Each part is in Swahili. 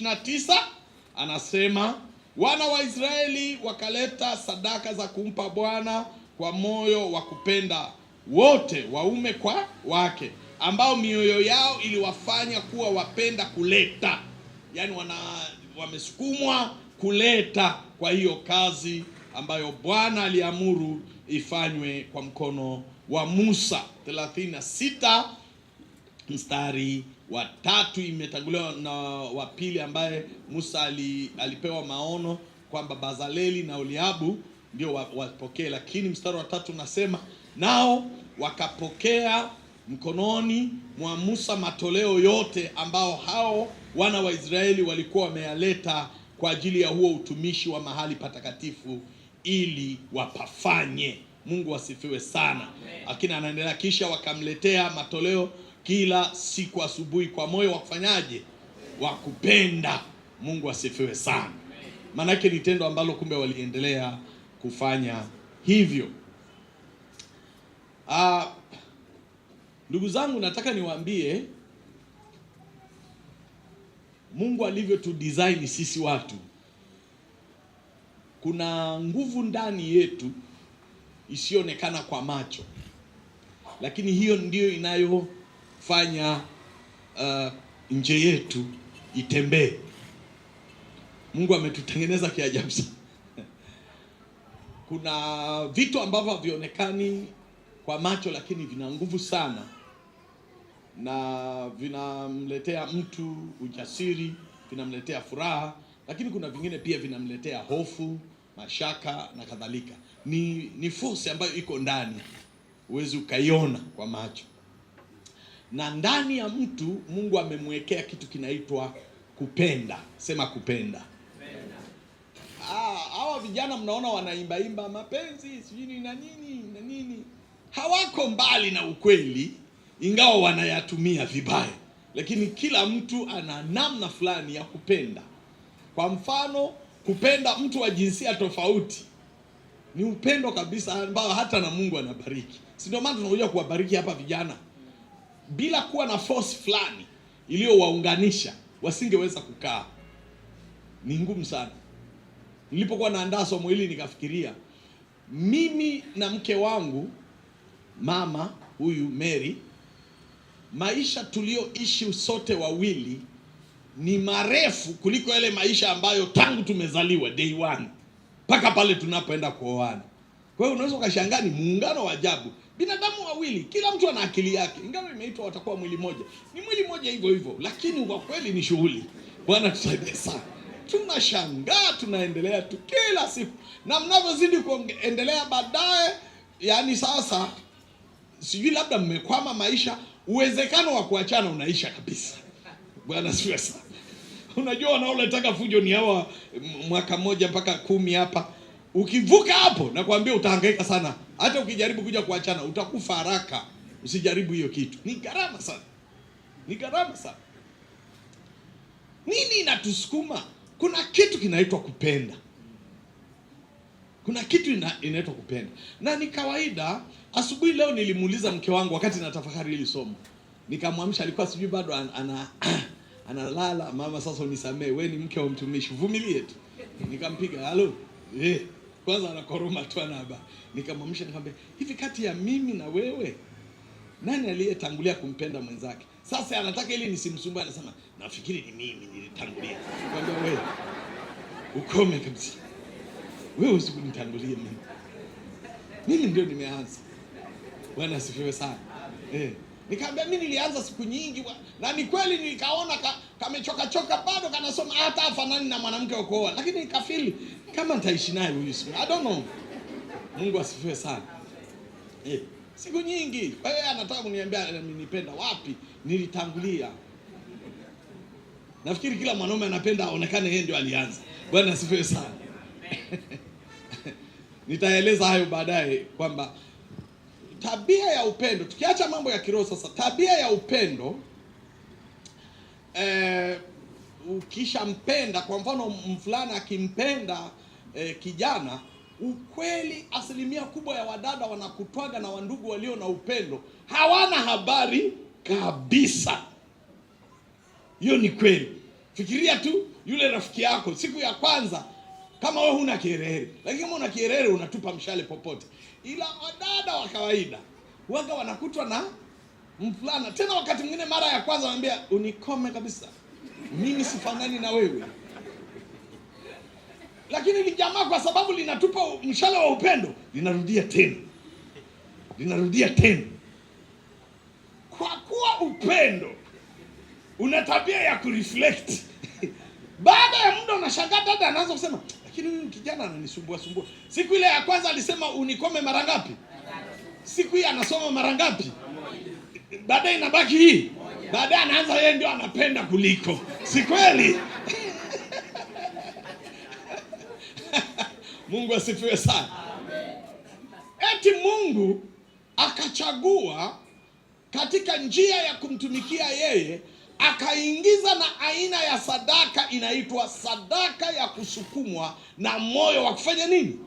29 anasema, wana wa Israeli wakaleta sadaka za kumpa Bwana kwa moyo wa kupenda, wote waume kwa wake, ambao mioyo yao iliwafanya kuwa wapenda kuleta. Yaani wamesukumwa kuleta kwa hiyo kazi ambayo Bwana aliamuru ifanywe kwa mkono wa Musa. 36 mstari wa 3 imetanguliwa na wa pili, ambaye Musa alipewa maono kwamba Bazaleli na Oliabu ndio wapokee, lakini mstari wa 3 unasema, nao wakapokea mkononi mwa Musa matoleo yote ambao hao wana wa Israeli walikuwa wameyaleta kwa ajili ya huo utumishi wa mahali patakatifu ili wapafanye. Mungu asifiwe sana. Lakini anaendelea, kisha wakamletea matoleo kila siku asubuhi kwa moyo wa kufanyaje? Wa kupenda. Mungu asifiwe sana. Maanake ni tendo ambalo kumbe waliendelea kufanya hivyo. Ndugu zangu, nataka niwaambie Mungu alivyo tu design sisi watu. Kuna nguvu ndani yetu isiyoonekana kwa macho, lakini hiyo ndiyo inayofanya nje yetu itembee. Mungu ametutengeneza kiajabu sana. Kuna vitu ambavyo havionekani kwa macho lakini vina nguvu sana, na vinamletea mtu ujasiri, vinamletea furaha, lakini kuna vingine pia vinamletea hofu, mashaka na kadhalika. Ni force ambayo iko ndani, huwezi ukaiona kwa macho. Na ndani ya mtu Mungu amemwekea kitu kinaitwa kupenda. Sema kupenda. Hawa vijana mnaona wanaimba mapenzi sijui na nini, hawako mbali na ukweli, ingawa wanayatumia vibaya. Lakini kila mtu ana namna fulani ya kupenda. Kwa mfano, kupenda mtu wa jinsia tofauti ni upendo kabisa ambao hata na Mungu anabariki. Si ndio maana tunakuja kuwabariki hapa vijana? Bila kuwa na force fulani iliyowaunganisha, wasingeweza kukaa. Ni ngumu sana. Nilipokuwa naandaa somo hili nikafikiria, mimi na mke wangu mama huyu Mary, maisha tulioishi sote wawili ni marefu kuliko yale maisha ambayo tangu tumezaliwa day one mpaka pale tunapoenda kuoana. Kwa hiyo unaweza ukashangaa ni muungano wa ajabu. Binadamu wawili, kila mtu ana akili yake, ingawa imeitwa watakuwa mwili mmoja. Ni mwili mmoja hivyo hivyo, lakini kwa kweli ni shughuli. Bwana tusaidie sana. Tunashangaa, tunaendelea tu kila siku, na mnavyozidi kuendelea baadaye, yani sasa sijui labda mmekwama maisha, uwezekano wa kuachana unaisha kabisa. Bwana sifiwe sana. Unajua wanaoletaka fujo ni hawa mwaka mmoja mpaka 10 hapa. Ukivuka hapo na kuambia utahangaika sana. Hata ukijaribu kuja kuachana utakufa haraka. Usijaribu hiyo kitu. Ni gharama sana. Ni gharama sana. Nini inatusukuma? Kuna kitu kinaitwa kupenda. Kuna kitu inaitwa kupenda. Na ni kawaida. Asubuhi leo nilimuuliza mke wangu wakati natafakari hili somo. Nikamwamsha, alikuwa sijui bado analala. Mama, sasa unisamee, wewe ni mke wa mtumishi, vumilie tu. Nikampiga, halo. Kwanza anakoroma tu anaba. Nikamwamsha nikamwambia, hivi kati ya mimi na wewe nani aliyetangulia kumpenda mwenzake? Sasa anataka ili nisimsumbue, anasema nafikiri ni mimi nilitangulia. Nikamwambia, wewe ukome kabisa. Wewe usikunitangulie mimi. Mimi ndio nimeanza. Bwana asifiwe sana. Nikamwambia mimi nilianza siku nyingi, na ni kweli nikaona kamechoka choka bado kanasoma, hata afanani na mwanamke wa kuoa, lakini nikafili kama nitaishi naye huyu siku. I don't know. Mungu asifiwe sana. Siku nyingi. Wewe anataka kuniambia nipenda wapi? Nilitangulia. Nafikiri kila mwanaume anapenda aonekane yeye ndio alianza. Bwana asifiwe sana. Nitaeleza hayo baadaye kwamba tabia ya upendo, tukiacha mambo ya kiroho sasa, tabia ya upendo ukishampenda, kwa mfano mfulana akimpenda kijana, ukweli asilimia kubwa ya wadada wanakutwaga na wandugu walio na upendo hawana habari kabisa. Hiyo ni kweli. Fikiria tu yule rafiki yako siku ya kwanza, kama wewe huna kiherehere, lakini kama una kiherehere unatupa mshale popote. Ila wadada wa kawaida waga wanakutwa na mfulana. Tena wakati mwingine mara ya kwanza anambia unikome kabisa, mimi sifanani na wewe. Lakini ni jamaa kwa sababu linatupa mshale wa upendo, linarudia tena. Kwa kuwa upendo una tabia ya kureflect. Baada ya muda unashangaa dada anaanza kusema, lakini huyu kijana ananisumbua. Siku ile ya kwanza alisema unikome mara ngapi? Siku hii anasoma mara ngapi? Baadaye inabaki hii. Baadaye anaanza yeye ndio anapenda kuliko. Si kweli? Mungu asifiwe sana. Eti Mungu akachagua katika njia ya kumtumikia yeye, akaingiza na aina ya sadaka inaitwa sadaka ya kusukumwa na moyo wa kufanya nini?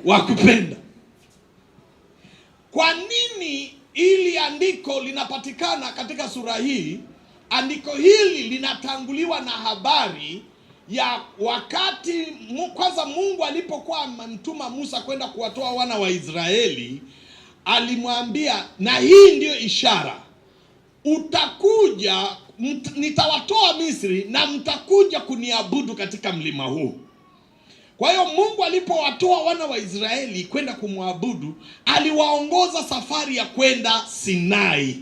Wa kupenda. Kwa nini ili andiko linapatikana katika sura hii? Andiko hili linatanguliwa na habari ya wakati kwanza Mungu alipokuwa amemtuma Musa kwenda kuwatoa wana wa Israeli, alimwambia, na hii ndiyo ishara, utakuja, nitawatoa Misri na mtakuja kuniabudu katika mlima huu. Kwa hiyo Mungu alipowatoa wana wa Israeli kwenda kumwabudu, aliwaongoza safari ya kwenda Sinai.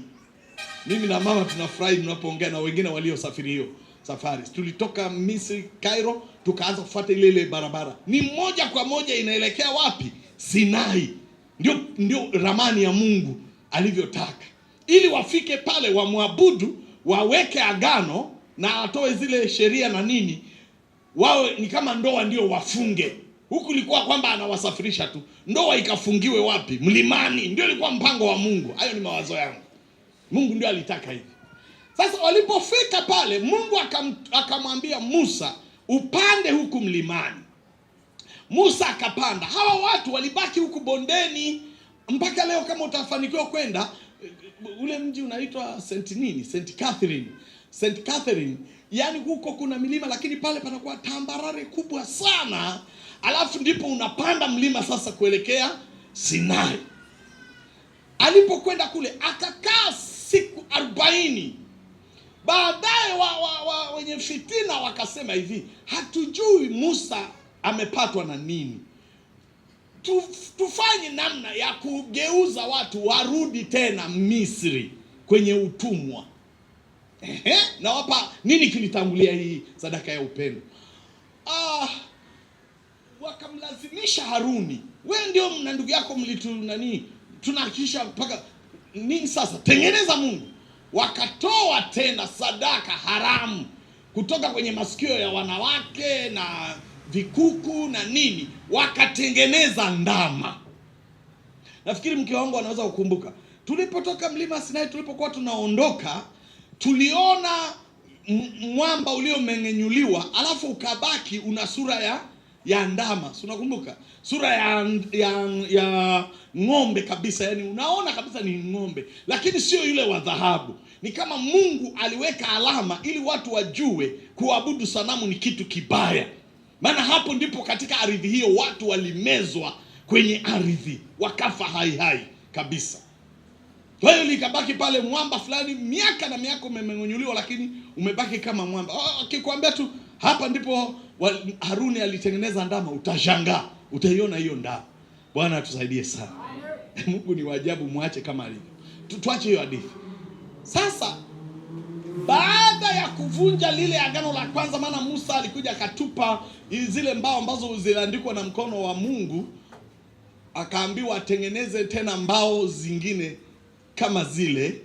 Mimi na mama tunafurahi tunapoongea na wengine waliosafiri hiyo safari. Tulitoka Misri, Cairo, tukaanza kufuata ile barabara. Ni moja kwa moja inaelekea wapi? Sinai. Ndio ramani ya Mungu alivyotaka. Ili wafike pale wamwabudu, waweke agano na atoe zile sheria na nini, wawe ni kama ndoa ndio wafunge. Huku ilikuwa kwamba anawasafirisha tu. Ndoa ikafungiwe wapi? Mlimani. Ndio ilikuwa mpango wa Mungu. Hayo ni mawazo yangu. Mungu ndio alitaka hivi. Sasa walipofika pale, Mungu akamwambia Musa, upande huku mlimani. Musa akapanda. Hawa watu walibaki huku bondeni mpaka leo. Kama utafanikiwa kwenda ule mji unaitwa St. Catherine, yani huko kuna milima, lakini pale panakuwa tambarare kubwa sana. Alafu ndipo unapanda mlima sasa kuelekea Sinai. Alipokwenda kule akakaa siku 40. Baadaye wenye fitina wakasema hivi, hatujui Musa amepatwa na nini. Tufanye namna ya kugeuza watu warudi tena Misri kwenye utumwa. Na wapa nini kilitangulia hii sadaka ya upendo? Wakamlazimisha Haruni, wewe ndio na ndugu yako tunahakisha mpaka nini sasa? Tengeneza Mungu. Wakatoa tena sadaka haramu kutoka kwenye masikio ya wanawake na vikuku na nini, wakatengeneza ndama. Nafikiri mke wangu anaweza kukumbuka, tulipotoka mlima Sinai, tulipokuwa tunaondoka, tuliona mwamba uliomeng'enyuliwa, alafu ukabaki una sura ya ndama. Unakumbuka? Sura ya ng'ombe kabisa, yani unaona kabisa ni ng'ombe, lakini sio yule wa dhahabu. Ni kama Mungu aliweka alama ili watu wajue kuabudu sanamu ni kitu kibaya. Maana hapo ndipo katika ardhi hiyo watu walimezwa kwenye ardhi, wakafa hai kabisa. Kwa hiyo likabaki pale mwamba fulani, miaka na miaka umemeng'onyuliwa, lakini umebaki kama mwamba. Akikwambia tu hapa ndipo Haruni alitengeneza ndama, utashangaa, utaiona hiyo ndama. Bwana atusaidie sana. Mungu ni waajabu, muache kama alivyo. Tuache hiyo hadithi. Sasa baada ya kuvunja lile agano la kwanza, maana Musa alikuja akatupa zile mbao ambazo ziliandikwa na mkono wa Mungu, akaambiwa atengeneze tena mbao zingine kama zile,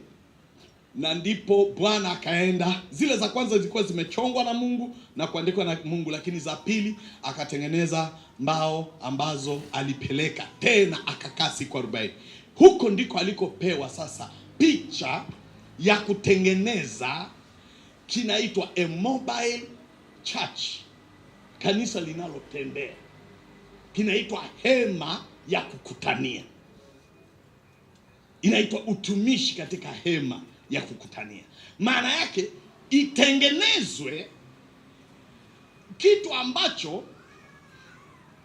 na ndipo Bwana akaenda. Zile za kwanza zilikuwa zimechongwa na Mungu na kuandikwa na Mungu, lakini za pili akatengeneza mbao ambazo alipeleka tena, akakaa siku 40. Huko ndiko alikopewa sasa picha ya kutengeneza kinaitwa a mobile church, kanisa linalotembea. Kinaitwa hema ya kukutania. Inaitwa utumishi katika hema ya kukutania. Maana yake itengenezwe kitu ambacho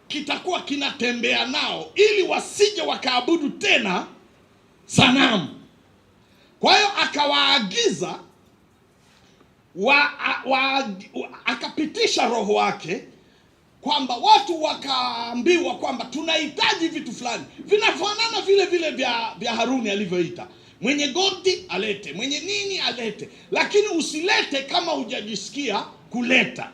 kitakuwa kinatembea nao ili wasije wakaabudu tena sanamu. Kwa hiyo akawaagiza akapitisha roho wake kwamba watu wakaambiwa kwamba tunahitaji vitu fulani vinafanana vile vile vya Haruni alivyoita. Mwenye goldi alete, mwenye nini alete, lakini usilete kama hujajisikia kuleta,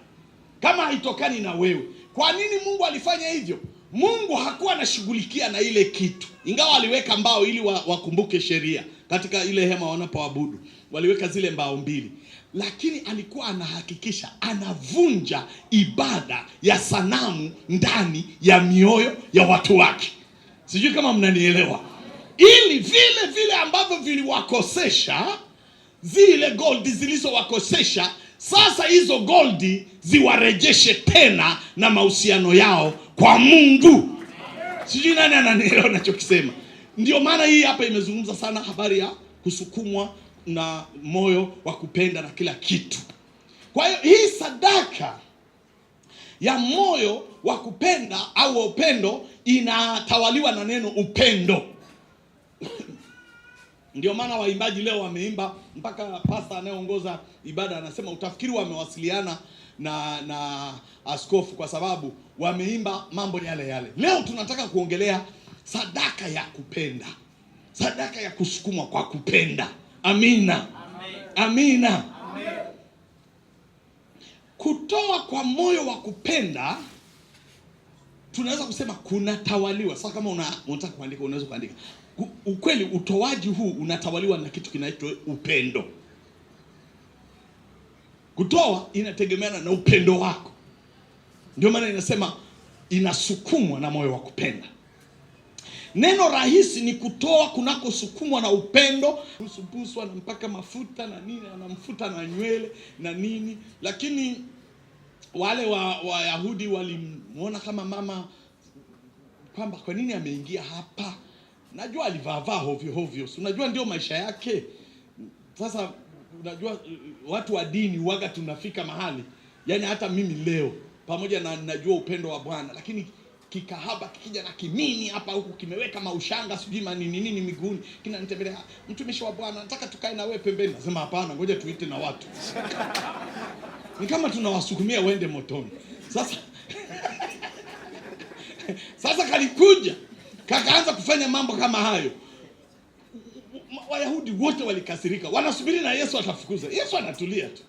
kama haitokani na wewe. Kwa nini Mungu alifanya hivyo? Mungu hakuwa anashughulikia na ile kitu, ingawa aliweka mbao ili wakumbuke sheria. Katika ile hema wanapoabudu waliweka zile mbao mbili, lakini alikuwa anahakikisha anavunja ibada ya sanamu ndani ya mioyo ya watu wake. Sijui kama mnanielewa. Ili vile vile ambavyo viliwakosesha, zile goldi zilizowakosesha, sasa hizo goldi ziwarejeshe tena na mahusiano yao kwa Mungu. Sijui nani ananielewa ninachokisema. Ndio maana hii hapa imezungumza sana habari ya kusukumwa na moyo wa kupenda na kila kitu. Kwa hiyo hii sadaka ya moyo wa kupenda au upendo inatawaliwa na neno upendo. Ndio maana waimbaji leo wameimba, mpaka pasta anayeongoza ibada anasema utafikiri wamewasiliana na askofu, kwa sababu wameimba mambo yale yale. Leo tunataka kuongelea sadaka ya kupenda, sadaka ya kusukumwa kwa kupenda. Amina, amina. Kutoa kwa moyo wa kupenda, tunaweza kusema kunatawaliwa. Sasa kama unataka kuandika, unaweza kuandika ukweli, utoaji huu unatawaliwa na kitu kinaitwa upendo. Kutoa inategemeana na upendo wako. Ndio maana inasema inasukumwa na moyo wa kupenda. Neno rahisi ni kutoa kunakosukumwa na upendo. Busubuswa na mpaka mafuta na nini, anamfuta na nywele na nini. Lakini wale Wayahudi walimuona kama mama kwamba kwa nini ameingia hapa. Najua alivaa hovyo hovyo. Unajua ndio maisha yake. Sasa unajua watu wa dini waga tunafika mahali. Yaani hata mimi leo pamoja na najua upendo wa Bwana, lakini kikahaba kikija na kimini hapa huku kimeweka maushanga sijui nini miguuni, kinanitembelea, mtumishi wa Bwana nataka tukae na wewe pembeni. Nasema hapana, ngoja tuite na watu. Ni kama tunawasukumia waende motoni. Sasa kalikuja kakaanza kufanya mambo kama hayo. Wayahudi wote walikasirika, wanasubiri na Yesu atafukuza. Yesu anatulia tu.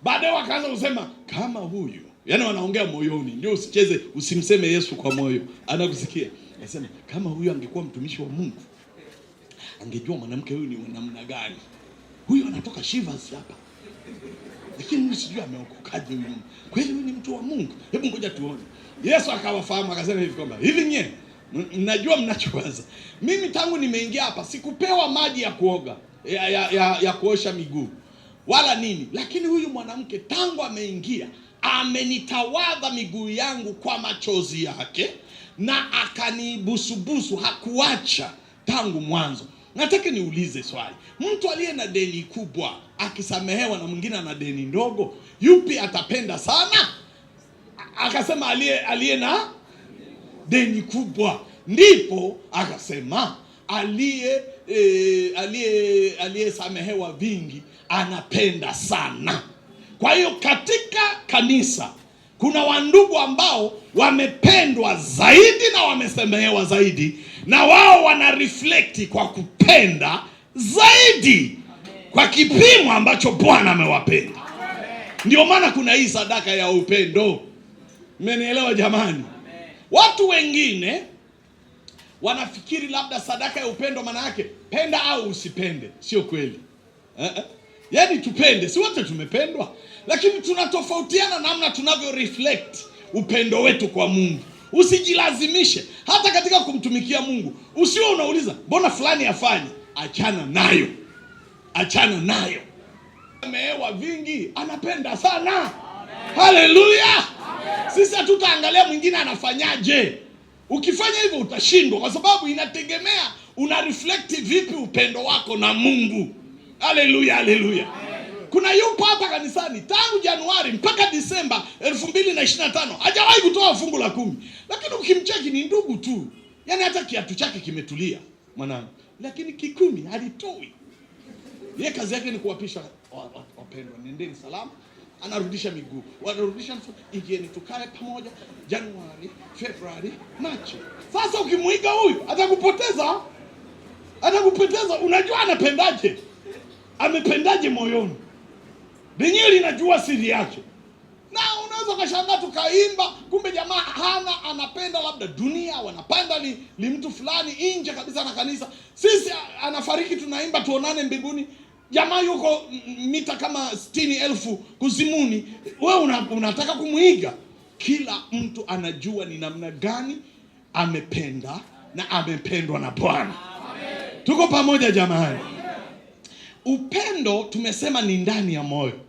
Baadaye wakaanza kusema kama huyu, yaani wanaongea moyoni. Ndio usicheze, usimseme Yesu kwa moyo, anakusikia. Anasema kama huyu angekuwa mtumishi wa Mungu, angejua mwanamke huyu ni namna gani. Huyu anatoka Shivas hapa, lakini sijui ameokokaje huyu. Kweli huyu ni mtu wa Mungu? Hebu ngoja tuone. Yesu akawafahamu akasema hivi kwamba hivi nye mnajua mnachowaza. Mimi tangu nimeingia hapa sikupewa maji ya kuoga, ya kuosha miguu wala nini, lakini huyu mwanamke tangu ameingia amenitawadha miguu yangu kwa machozi yake na akanibusubusu, hakuacha tangu mwanzo. Nataka niulize swali, mtu aliye na deni kubwa akisamehewa na mwingine ana deni ndogo, yupi atapenda sana? Akasema aliye na deni kubwa. Ndipo akasema aliyesamehewa vingi anapenda sana. Kwa hiyo katika kanisa kuna wandugu ambao wamependwa zaidi na wamesamehewa zaidi, na wao wana reflect kwa kupenda zaidi kwa kipimo ambacho Bwana amewapenda. Ndio maana kuna hii sadaka ya upendo. Mmenielewa jamani? Watu wengine wanafikiri labda sadaka ya upendo maana yake penda au usipende. Sio kweli. Yaani tupende, si wote tumependwa, lakini tunatofautiana namna tunavyo reflect upendo wetu kwa Mungu. Usijilazimishe hata katika kumtumikia Mungu. Usiwe unauliza mbona fulani afanye. Achana nayo. Achana nayo. Amehewa vingi, anapenda sana. Haleluya. Sisi hatutaangalia mwingine anafanyaje. Ukifanya hivyo utashindwa, kwa sababu inategemea una reflect vipi upendo wako na Mungu. Haleluya, haleluya. kuna yupo hapa kanisani tangu Januari mpaka Disemba 2025 hajawahi kutoa fungu la 10. Lakini ukimcheki ni ndugu tu. Yaani hata kiatu chake kimetulia mwanangu. Lakini kikumi halitoi. Yeye kazi yake ni kuwapisha wapendwa, nendeni salama. Anarudisha miguu. Wanarudisha igeni tukae pamoja Januari, Februari, Machi. Sasa ukimuiga huyu atakupoteza. Atakupoteza. Unajua anapendaje? Amependaje moyoni? Benyewe linajua siri yake. Na unaweza kashangaa tukaimba kumbe jamaa anapenda labda dunia, wanapanda ni mtu fulani nje kabisa na kanisa. Sisi anafariki tunaimba tuonane mbinguni. Jamaa yuko mita kama 60,000 kuzimuni. Wewe unataka kumuiga. Kila mtu anajua ni namna gani amependa na amependwa na Bwana. Tuko pamoja jamani. Upendo tumesema ni ndani ya moyo.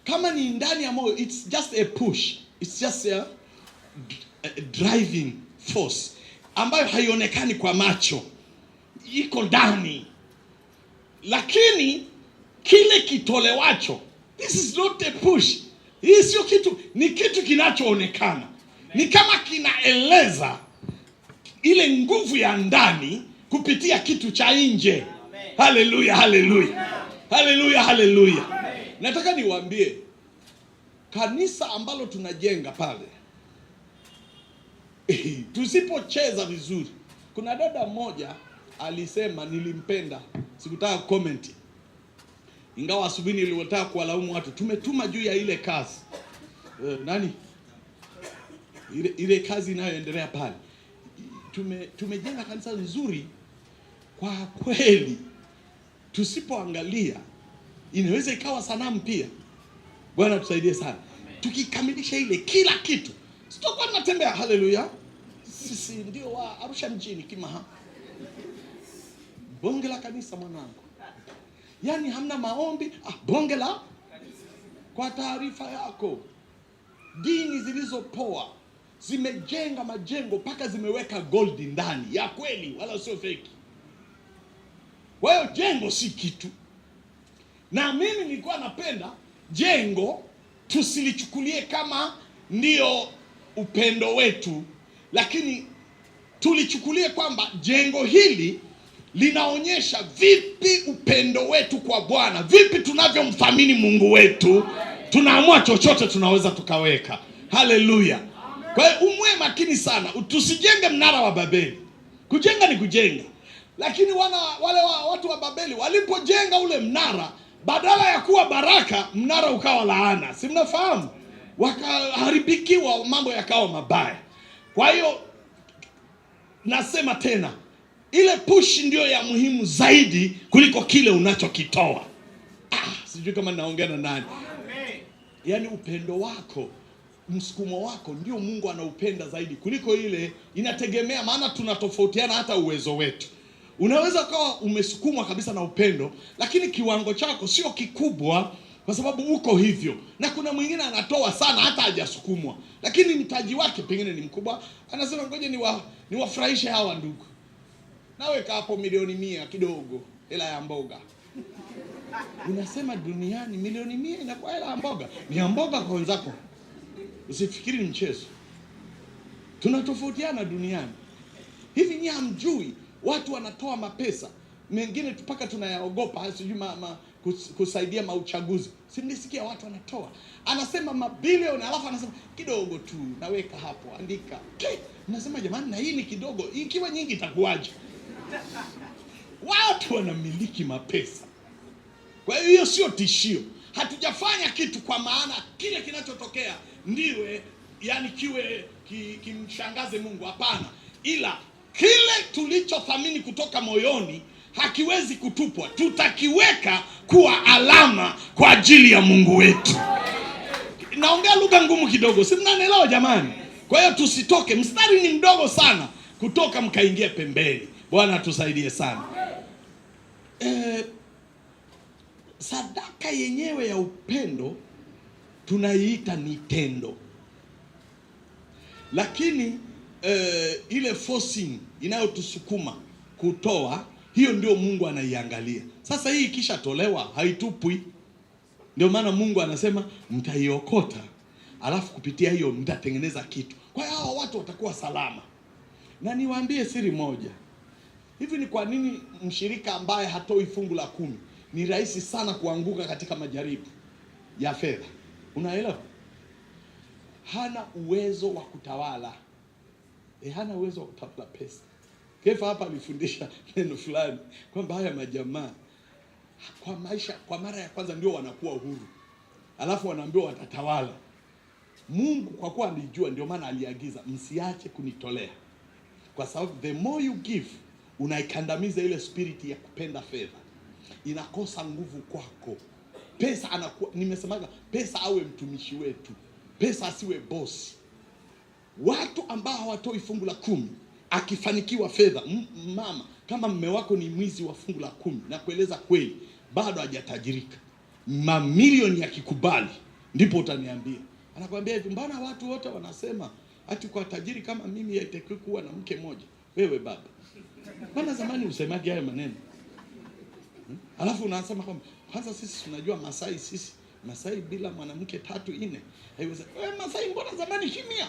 Kama ni ndani ya moyo, it's just a push. It's just a driving force ambayo haionekani kwa macho. Iko ndani. Lakini kile kitolewacho, this is not a push. Hii sio kitu, ni kitu kinachoonekana. Ni kama kinaeleza ile nguvu ya ndani kupitia kitu cha nje. Haleluya, haleluya. Haleluya, haleluya. Nataka niwaambie kanisa ambalo tunajenga pale tusipocheza vizuri. Kuna dada mmoja alisema nilimpenda, sikutaka comment. Ingawa asubuhi nilitaka kuwalaumu watu. Tumetuma juu ya ile kazi. Ile kazi inayoendelea pale. Tumejenga kanisa nzuri kwa kweli. Tusipoangalia inaweza ikawa sanamu pia. Bwana tusaidie sana. Tukikamilisha ile kila kitu, sitakuwa tunatembea. Haleluya. Sisi ndio wa Arusha mjini Kimaha. Bonge la kanisa mwanangu. Yaani hamna maombi, bonge la. Kwa taarifa yako, dini zilizopoa zimejenga majengo mpaka zimeweka gold ndani ya kweli, wala sio fake. Kwa hiyo jengo si kitu. Na mimi nilikuwa napenda jengo tusilichukulie kama ndio upendo wetu, lakini tulichukulie kwamba jengo hili linaonyesha vipi upendo wetu kwa Bwana, vipi tunavyomthamini Mungu wetu. Tunaamua chochote tunaweza tukaweka. Haleluya. Kwa hiyo umwe makini sana, tusijenge mnara wa Babeli. Kujenga ni kujenga. Lakini wale watu wa Babeli walipojenga ule mnara, badala ya kuwa baraka, mnara ukawa laana. Si mnafahamu? Wakaharibikiwa, mambo yakawa mabaya. Kwa hiyo nasema tena, ile push ndio ya muhimu zaidi kuliko kile unachokitoa. Sijui kama naongea na nani. Yaani upendo wako, msukumo wako ndio Mungu anaupenda zaidi kuliko ile. Inategemea, maana tunatofautiana hata uwezo wetu. Unaweza kuwa umesukumwa kabisa na upendo, lakini kiwango chako sio kikubwa kwa sababu uko hivyo. Na kuna mwingine anatoa sana hata hajasukumwa, lakini mtaji wake pengine ni mkubwa. Anasema ngoja niwafurahishe hawa ndugu. Naweka hapo milioni 100 kidogo, hela ya mboga. Unasema duniani milioni 100 inakuwa hela ya mboga? Ni ya mboga kwa wenzako. Usifikiri ni mchezo. Tunatofautiana duniani. Hivi ni hamjui watu wanatoa mapesa mengine mpaka tunayaogopa, sijui kusaidia mauchaguzi. Simnisikia watu wanatoa. Anasema mabilioni, alafu anasema kidogo tu naweka hapo, andika. Unasema jamani, na hii ni kidogo, ikiwa nyingi itakuwaje? Watu wanamiliki mapesa. Kwa hiyo sio tishio. Hatujafanya kitu kwa maana kile kinachotokea ndiwe, yani kiwe kimshangaze Mungu, hapana. Ila kile tulichothamini kutoka moyoni hakiwezi kutupwa. Tutakiweka kuwa alama kwa ajili ya Mungu wetu. Naongea lugha ngumu kidogo, si mnanielewa jamani? Kwa hiyo tusitoke, mstari ni mdogo sana kutoka mkaingia pembeni. Bwana tusaidie sana. Sadaka yenyewe ya upendo tunaiita ni tendo. Lakini ile forcing inayotusukuma kutoa Hiyo ndio Mungu anaiangalia. Sasa hii ikishatolewa haitupwi. Ndio maana Mungu anasema mtaiokota, alafu kupitia hiyo mtatengeneza kitu. Kwa hiyo hao watu watakuwa salama. Na niwaambie siri moja. Hivi ni kwa nini mshirika ambaye hatoi fungu la 10 ni rahisi sana kuanguka katika majaribu ya fedha? Unaelewa? Hana uwezo wa kutawala. Hana uwezo wa kutawala pesa. Kefa hapa alifundisha neno fulani kwamba haya majamaa kwa maisha kwa mara ya kwanza ndio wanakuwa uhuru. Alafu wanaambiwa watatawala. Mungu kwa kuwa alijua, ndio maana aliagiza msiache kunitolea. Kwa sababu the more you give, unaikandamiza ile spirit ya kupenda fedha. Inakosa nguvu kwako. Pesa anakuwa, nimesemaga pesa awe mtumishi wetu. Pesa asiwe boss. Watu ambao hawatoi fungu la 10, akifanikiwa fedha, mama, kama mume wako ni mwizi wa fungu la 10, na kueleza kweli, bado hajatajirika. Mamilioni yakikubali, ndipo utaniambia. Anakuambia hivi, mbona watu wote wanasema ati kwa tajiri kama mimi haitakiwi kuwa na mke moja? Wewe baba, mbona zamani usemaje haya maneno? Alafu unasema kwamba kwanza sisi tunajua Masai bila mwanamke 3 4 haiwezi. Wewe Masai mbona zamani kimia?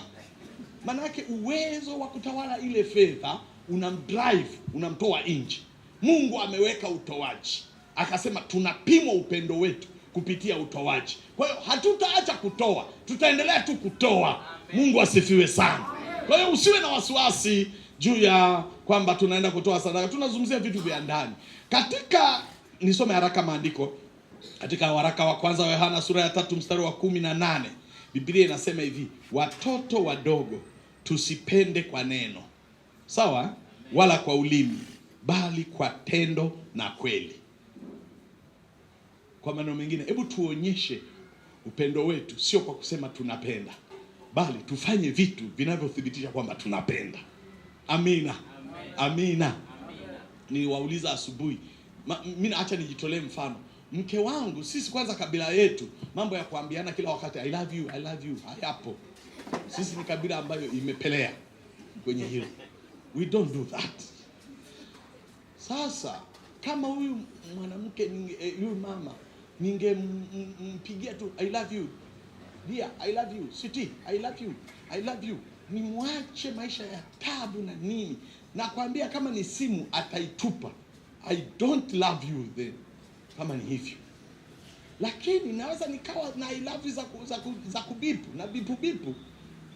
Maana yake uwezo wa kutawala ile fedha unamdrive, unamtoa nje. Mungu ameweka utoaji. Akasema tunapimwa upendo wetu kupitia utoaji. Kwa hiyo hatutaacha kutoa, tutaendelea tu kutoa. Mungu asifiwe sana. Kwa hiyo usiwe na wasiwasi juu ya kwamba tunaenda kutoa sadaka. Tunazungumzia vitu vya ndani. Nisome haraka maandiko. Katika waraka wa kwanza wa Yohana sura ya 3 mstari wa 18, Biblia inasema hivi, watoto wadogo tusipende kwa neno, sawa, wala kwa ulimi, bali kwa tendo na kweli. Kwa maneno mengine, hebu tuonyeshe upendo wetu sio kwa kusema tunapenda, bali tufanye vitu vinavyothibitisha kwamba tunapenda. Amina. Amina. Niwauliza asubuhi, mimi acha nijitolee mfano. Mke wangu, sisi kwanza kabila yetu, mambo ya kuambiana kila wakati I love you hayapo. Sisi ni kabila ambayo imepelea kwenye hilo. We don't do that. Sasa kama huyu mwanamke, huyu mama, ningempigia tu I love you dear, I love you sweetie, I love you, nimwache maisha ya tabu na nini. Na kuambia kama ni simu ataitupa. I don't love you then, kama ni hivyo. Lakini naweza nikawa na I love you za kubipu na bipu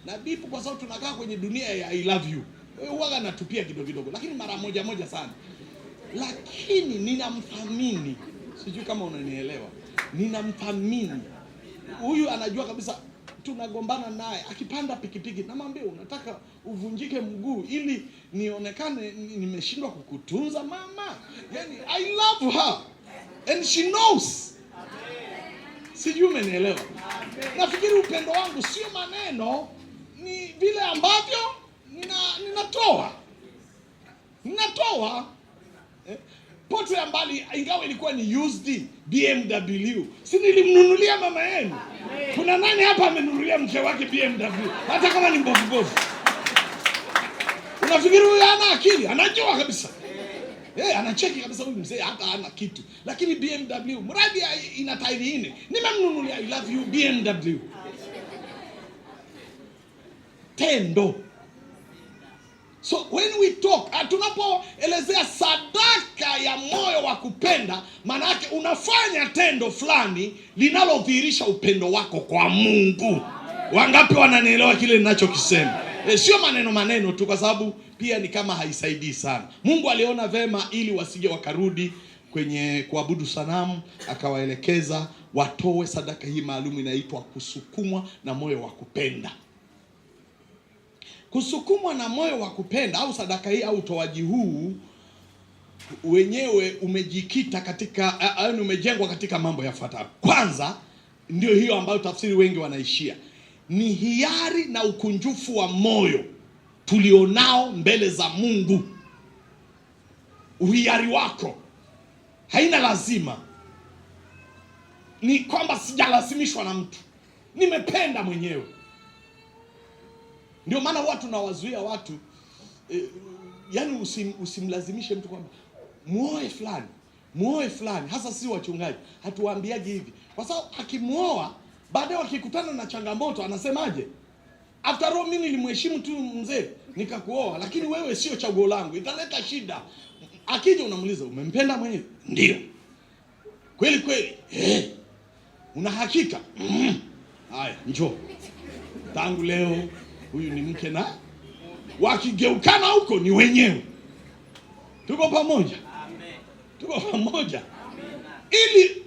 na bipu, kwa sababu tunakaa kwenye dunia ya I love you. Huwa natupia kidogo, lakini mara moja sana. Lakini ninamthamini. Sijui kama unanielewa. Ninamthamini. Huyu anajua kabisa tunagombana naye, akipanda pikipiki namwambia unataka uvunjike mguu ili nionekane nimeshindwa kukutunza mama. Yani I love her and she knows. Sijui umenielewa. Nafikiri upendo wangu sio maneno, ni vile ambavyo ninatoa. Pote ya mbali, ingawa ilikuwa ni used BMW, si nilimnunulia mama yenu? Kuna nani hapa amenunulia mke wake BMW hata kama ni mbovu? Unafikiri huyu hana akili? Anajua kabisa. Anacheki kabisa huyu mzee hata hana kitu. Lakini BMW, mradi ina tairi 4, nimemnunulia I love you BMW. Tendo. So when we talk, tunapoelezea sadaka ya moyo wa kupenda, maana yake unafanya tendo fulani linalodhihirisha upendo wako kwa Mungu. Wangapi wananielewa kile ninachokisema? Sio maneno tu, kwa sababu pia ni kama haisaidii sana. Mungu aliona vema ili wasije wakarudi kwenye kuabudu sanamu, akawaelekeza watoe sadaka hii maalum inaitwa kusukumwa na moyo wa kupenda. Kusukumwa na moyo wa kupenda, au sadaka hii au utoaji huu wenyewe umejikita katika, umejengwa katika mambo yafuatayo. Kwanza, ndio hiyo ambayo tafsiri wengi wanaishia, ni hiari na ukunjufu wa moyo tulionao mbele za Mungu. Uhiari wako haina lazima, ni kwamba sijalazimishwa na mtu, nimependa mwenyewe. Ndio maana watu nawazuia watu, yani usimlazimishe mtu kwamba muoe fulani. Hasa sisi wachungaji hatuwaambiaje hivi, kwa sababu akimuoa baadaye wakikutana na changamoto anasemaje? After all mimi nilimheshimu tu mzee nikakuoa, lakini wewe sio chaguo langu, italeta shida. Akija unamuuliza umempenda mwenyewe? Ndio. Kweli kweli? Una hakika? Haya, njoo. Tangu leo huyu ni mke na wakigeukana huko ni wenyewe. Tuko pamoja? Amen. Tuko pamoja? Amen. Ili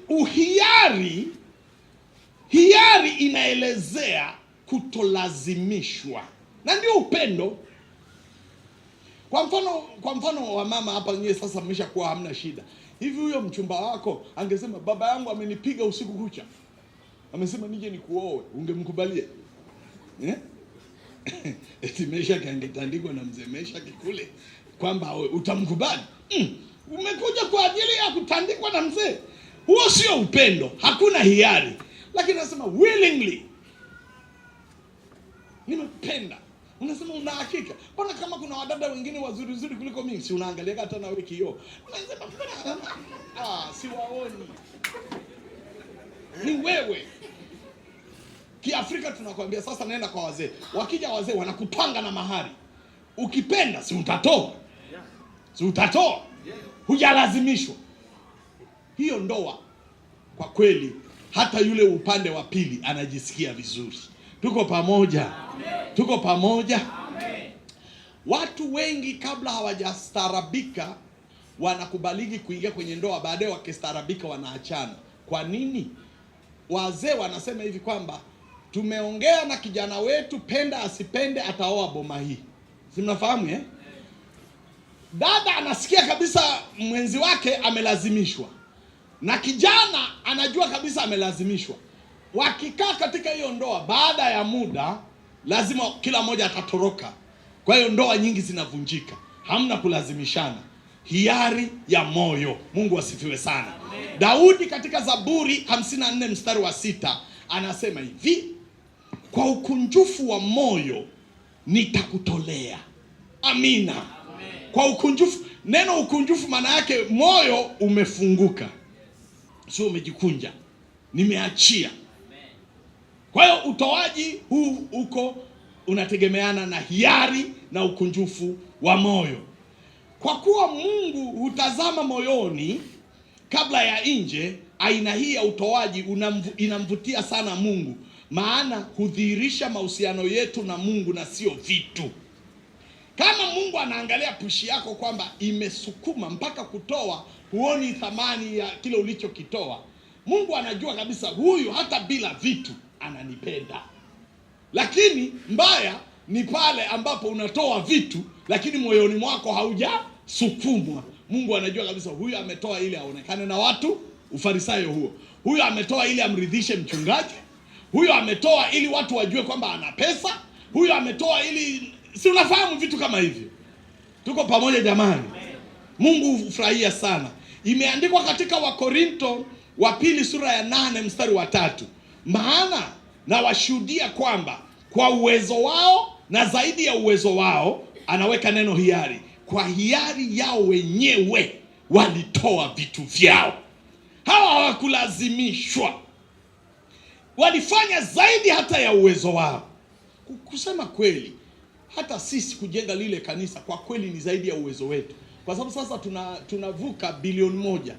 hiari inaelezea kutolazimishwa, na ndio upendo. Kwa mfano wa mama hapa, nyewe sasa mmeshakuwa hamna shida. Hivi huyo mchumba wako angesema baba yangu amenipiga usiku kucha, amesema nije nikuoe, ungemkubalia? Eti Meshaki angetandikwa na mzee Meshaki kule kwamba utamkubali? Umekuja kwa ajili ya kutandikwa na mzee? Huo sio upendo, hakuna hiari. Lakini anasema willingly, nimependa. Unasema una hakika? Mbona kama kuna wadada wengine wazuri kuliko mimi, si unaangalia hata na wewe kioo? Unasema siwaoni. Ni wewe. Kiafrika tunakwambia sasa nenda kwa wazee. Wakija wazee wanakupanga na mahari. Ukipenda si utatoa. Si utatoa. Hujalazimishwa. Hiyo ndoa kwa kweli hata yule upande wa pili anajisikia vizuri. Tuko pamoja? Amen. Tuko pamoja? Amen. Watu wengi kabla hawajastaarabika wanakubaliki kuingia kwenye ndoa, baadaye wakistaarabika wanaachana. Kwa nini? Wazee wanasema hivi kwamba tumeongea na kijana wetu, penda asipende ataoa boma hii. Si mnafahamu Dada anasikia kabisa mwenzi wake amelazimishwa, na kijana anajua kabisa amelazimishwa. Wakikaa katika hiyo ndoa, baada ya muda lazima kila mmoja atatoroka. Kwa hiyo ndoa nyingi zinavunjika. Hamna kulazimishana, hiari ya moyo. Mungu asifiwe sana. Amen. Daudi katika Zaburi 54 mstari wa 6 anasema hivi, kwa ukunjufu wa moyo nitakutolea. Amina. Amen. Kwa ukunjufu, neno ukunjufu maana yake moyo umefunguka, sio umejikunja, nimeachia. Kwa hiyo utoaji huu uko unategemeana na hiari na ukunjufu wa moyo. Kwa kuwa Mungu hutazama moyoni kabla ya nje, aina hii ya utoaji inamvutia sana Mungu, maana hudhihirisha mahusiano yetu na Mungu na sio vitu. Kama Mungu anaangalia pushi yako kwamba imesukuma mpaka kutoa, huoni thamani ya kile ulichokitoa, Mungu anajua kabisa huyu hata bila vitu ananipenda. Lakini mbaya ni pale ambapo unatoa vitu lakini moyoni mwako haujasukumwa. Mungu anajua kabisa huyu ametoa ili aonekane na watu, ufarisayo huo. Huyu ametoa ili amridhishe mchungaji. Huyu ametoa ili watu wajue kwamba ana pesa. Huyu ametoa ili, si unafahamu vitu kama hivyo. Tuko pamoja jamani? Mungu hufurahia sana. Imeandikwa katika Wakorinto wa pili sura ya 8 mstari wa 3. Maana na washuhudia kwamba kwa uwezo wao na zaidi ya uwezo wao, anaweka neno hiari, kwa hiari yao wenyewe walitoa vitu vyao. Hawa hawakulazimishwa, walifanya zaidi hata ya uwezo wao. Kusema kweli, hata sisi kujenga lile kanisa kwa kweli ni zaidi ya uwezo wetu, kwa sababu sasa tunavuka bilioni 1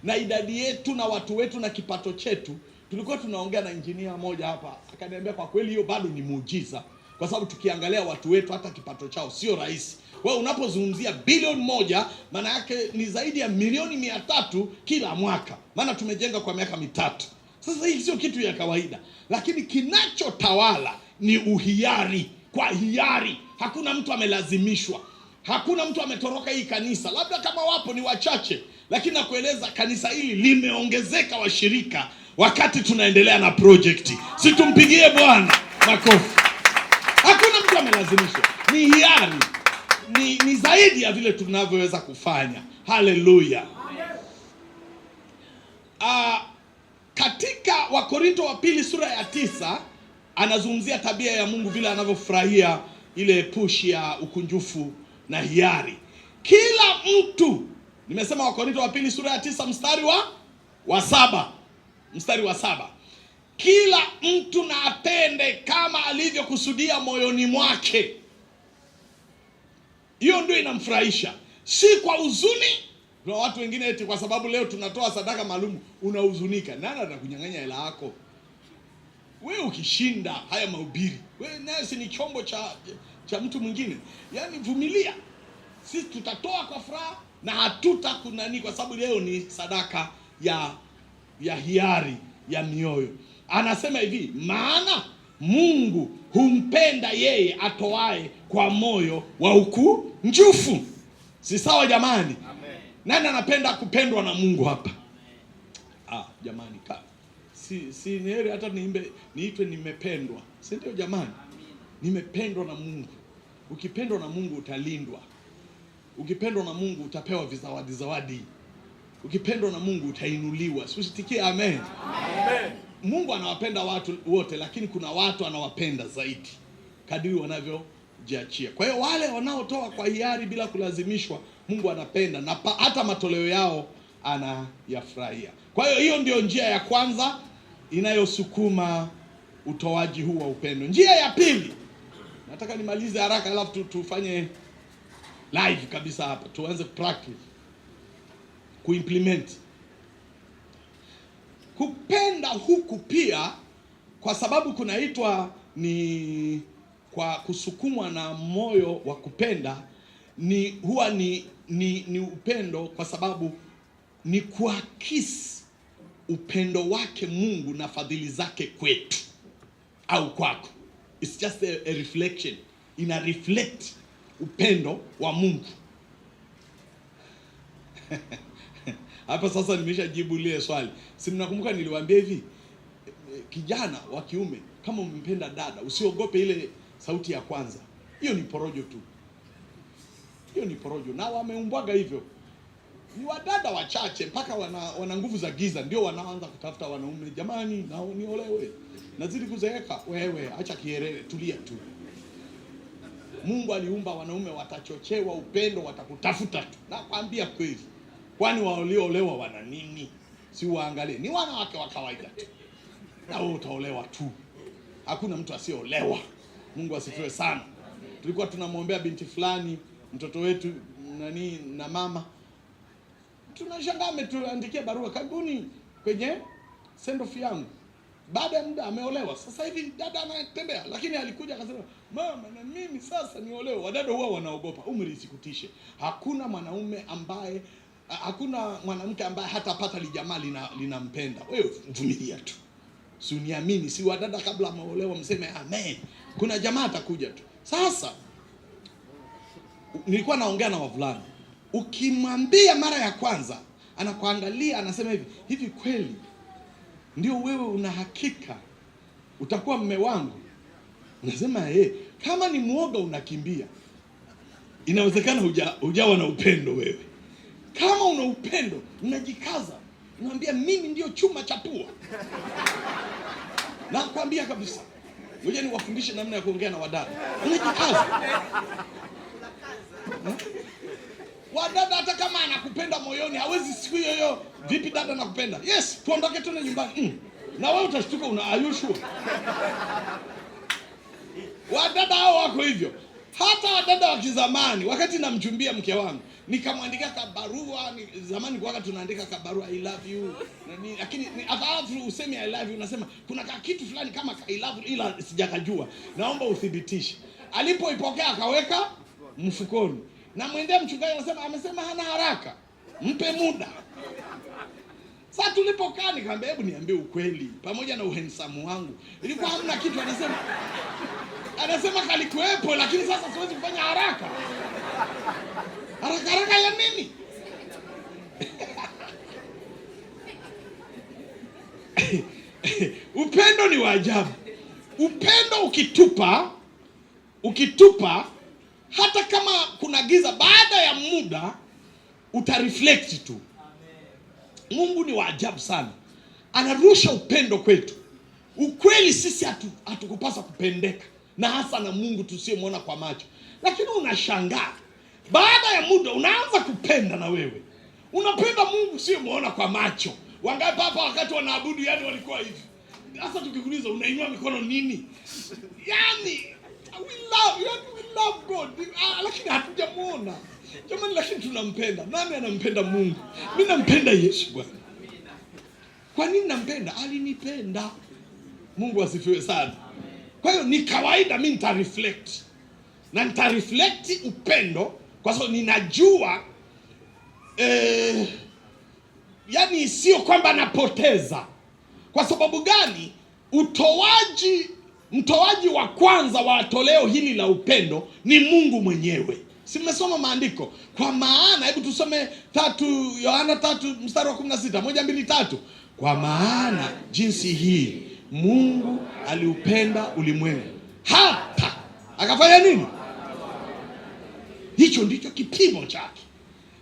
na idadi yetu na watu wetu na kipato chetu. Tulikuwa tunaongea na injinia moja hapa, akaniambia kwa kweli hiyo bado ni muujiza, kwa sababu tukiangalia watu wetu hata kipato chao sio rahisi. Wewe unapozungumzia bilioni 1 maana yake ni zaidi ya milioni 300 kila mwaka, maana tumejenga kwa miaka 3. Sasa hii sio kitu ya kawaida, lakini kinachotawala ni uhiari. Kwa hiari, hakuna mtu amelazimishwa, hakuna mtu ametoroka hii kanisa. Labda kama wapo ni wachache, lakini nakueleza kanisa hili limeongezeka washirika wakati tunaendelea na project. Si tumpigie Bwana makofi. Hakuna mtu amelazimishwa, ni hiari, ni zaidi ya vile tunavyoweza kufanya. Haleluya. Katika Wakorinto wa pili sura ya 9 anazungumzia tabia ya Mungu vile anavyofurahia ile push ya ukunjufu na hiari. Kila mtu Nimesema Wakorintho wa pili sura ya 9 mstari wa 7. Kila mtu na atende kama alivyokusudia moyoni mwake. Hiyo ndio inamfurahisha, si kwa huzuni. Kuna watu wengine eti kwa sababu leo tunatoa sadaka maalum unahuzunika. Nani atakunyang'anya hela yako? Wewe ukishinda haya mahubiri, wewe naye si ni chombo cha mtu mwingine. Yaani vumilia. Sisi tutatoa kwa furaha na hatutakunani, kwa sababu leo ni sadaka ya hiari ya mioyo. Anasema hivi, maana Mungu humpenda yeye atoae kwa moyo wa ukunjufu. Si sawa jamani? Amen. Nani anapenda kupendwa na Mungu hapa? Jamani, si heri hata niitwe nimependwa. Si ndio jamani? Nimependwa na Mungu. Ukipendwa na Mungu utalindwa. Ukipendwa na Mungu utapewa zawadi. Ukipendwa na Mungu utainuliwa. Usitikie amen. Amen. Mungu anawapenda watu wote, lakini kuna watu anawapenda zaidi kadiri wanavyojiachia. Kwa hiyo wale wanaotoa kwa hiari bila kulazimishwa, Mungu anapenda na hata matoleo yao anayafurahia. Kwa hiyo hiyo ndio njia ya kwanza inayosukuma utoaji huu wa upendo. Njia ya pili, nataka nimalize haraka alafu tufanye live kabisa hapa. Tuanze practice, kuimplement. Kupenda huku pia, kwa sababu kunaitwa ni kwa kusukumwa na moyo wa kupenda, huwa ni upendo, kwa sababu ni kuakisi upendo wake Mungu na fadhili zake kwetu au kwako. It's just a reflection. Ina reflect upendo wa Mungu. Hapa sasa nimeshajibu lile swali. Si mnakumbuka niliwaambia hivi, kijana wa kiume kama umpenda dada, usiogope ile sauti ya kwanza. Hiyo ni porojo tu. Hiyo ni porojo. Na wameumbwaga hivyo. Ni wadada wachache mpaka wana nguvu za giza ndio wanaanza kutafuta wanaume. Jamani, na niolewe. Nazidi kuzeeka. Wewe acha kierere, tulia tu. Mungu aliumba wanaume watachochewa upendo, watakutafuta tu. Nakwambia kweli. Kwani walioolewa wana nini? Si waangalie. Ni wanawake wa kawaida tu. Na wewe utaolewa tu. Hakuna mtu asiolewa. Mungu asifiwe sana. Tulikuwa tunamwombea binti fulani, mtoto wetu na mama. Tunashangaa ametuandikia barua, karibuni kwenye send off yangu. Baada ya muda ameolewa. Sasa hivi dada anatembea, lakini alikuja akasema, "Mama, na mimi sasa niolewe." Wadada huwa wanaogopa. Umri isikutishe. Hakuna mwanamke ambaye hatapata lijamaa linampenda. Wewe vumilia tu. Si uniamini, si wadada kabla ameolewa mseme amen. Kuna jamaa atakuja tu. Sasa nilikuwa naongea na wavulana. Ukimwambia mara ya kwanza, anakuangalia anasema hivi kweli ndio wewe una hakika utakuwa mume wangu? Unasema kama ni muoga unakimbia. Inawezekana hujawa na upendo wewe. Kama una upendo, unajikaza. Unamwambia mimi ndio chuma cha pua. Nakwambia kabisa. Ngoja niwafundishe namna ya kuongea na wadada. Unajikaza. Wadada hata kama anakupenda moyoni, hawezi siku hiyo vipi dada nakupenda? Yes, tuondoke tena nyumbani. Na wewe utashtuka, are you sure? Wadada hao wako hivyo. Hata wadada wa kizamani, wakati namchumbia mke wangu, nikamwandikia kabarua, zamani kwa wakati tunaandika kabarua I love you. Lakini afadhali useme I love you, unasema kuna kitu fulani kama I love you ila sijakajua. Naomba uthibitishe. Alipoipokea akaweka mfukoni. Na mwendea mchungaji amesema hana haraka. Mpe muda. Sasa tulipokaa nikamwambia hebu niambie ukweli, pamoja na uhensamu wangu. Ilikuwa hamna kitu anasema kalikuwepo, lakini sasa siwezi kufanya haraka. Haraka ya nini? Upendo ni wa ajabu. Upendo ukitupa hata kama kuna giza, baada ya muda utareflect tu. Mungu ni wa ajabu sana. Anarusha upendo kwetu. Ukweli sisi hatukupasa kupendeka, na hasa na Mungu tusiyemwona kwa macho. Lakini unashangaa, baada ya muda unaanza kupenda na wewe. Unapenda Mungu sio muona kwa macho. Wangapi hapa wakati wanaabudu yani walikuwa hivi? Sasa tukikuuliza unainua mikono nini? Yani we love God. Lakini hatujamuona. Jamani, lakini tunampenda. Nani anampenda Mungu? Mimi nampenda Yesu Bwana. Kwa nini nampenda? Alinipenda. Mungu asifiwe sana. Kwa hiyo ni kawaida mimi nitareflect. Na nitareflect upendo kwa sababu ninajua yani sio kwamba napoteza. Kwa sababu gani? Mtoaji wa kwanza wa toleo hili la upendo ni Mungu mwenyewe. Si mmesoma maandiko? Kwa maana, hebu tusome Yohana 3 mstari wa 16, 1, 2, 3. Kwa maana jinsi hii Mungu aliupenda ulimwengu hata akafanya nini? Hicho ndicho kipimo chake.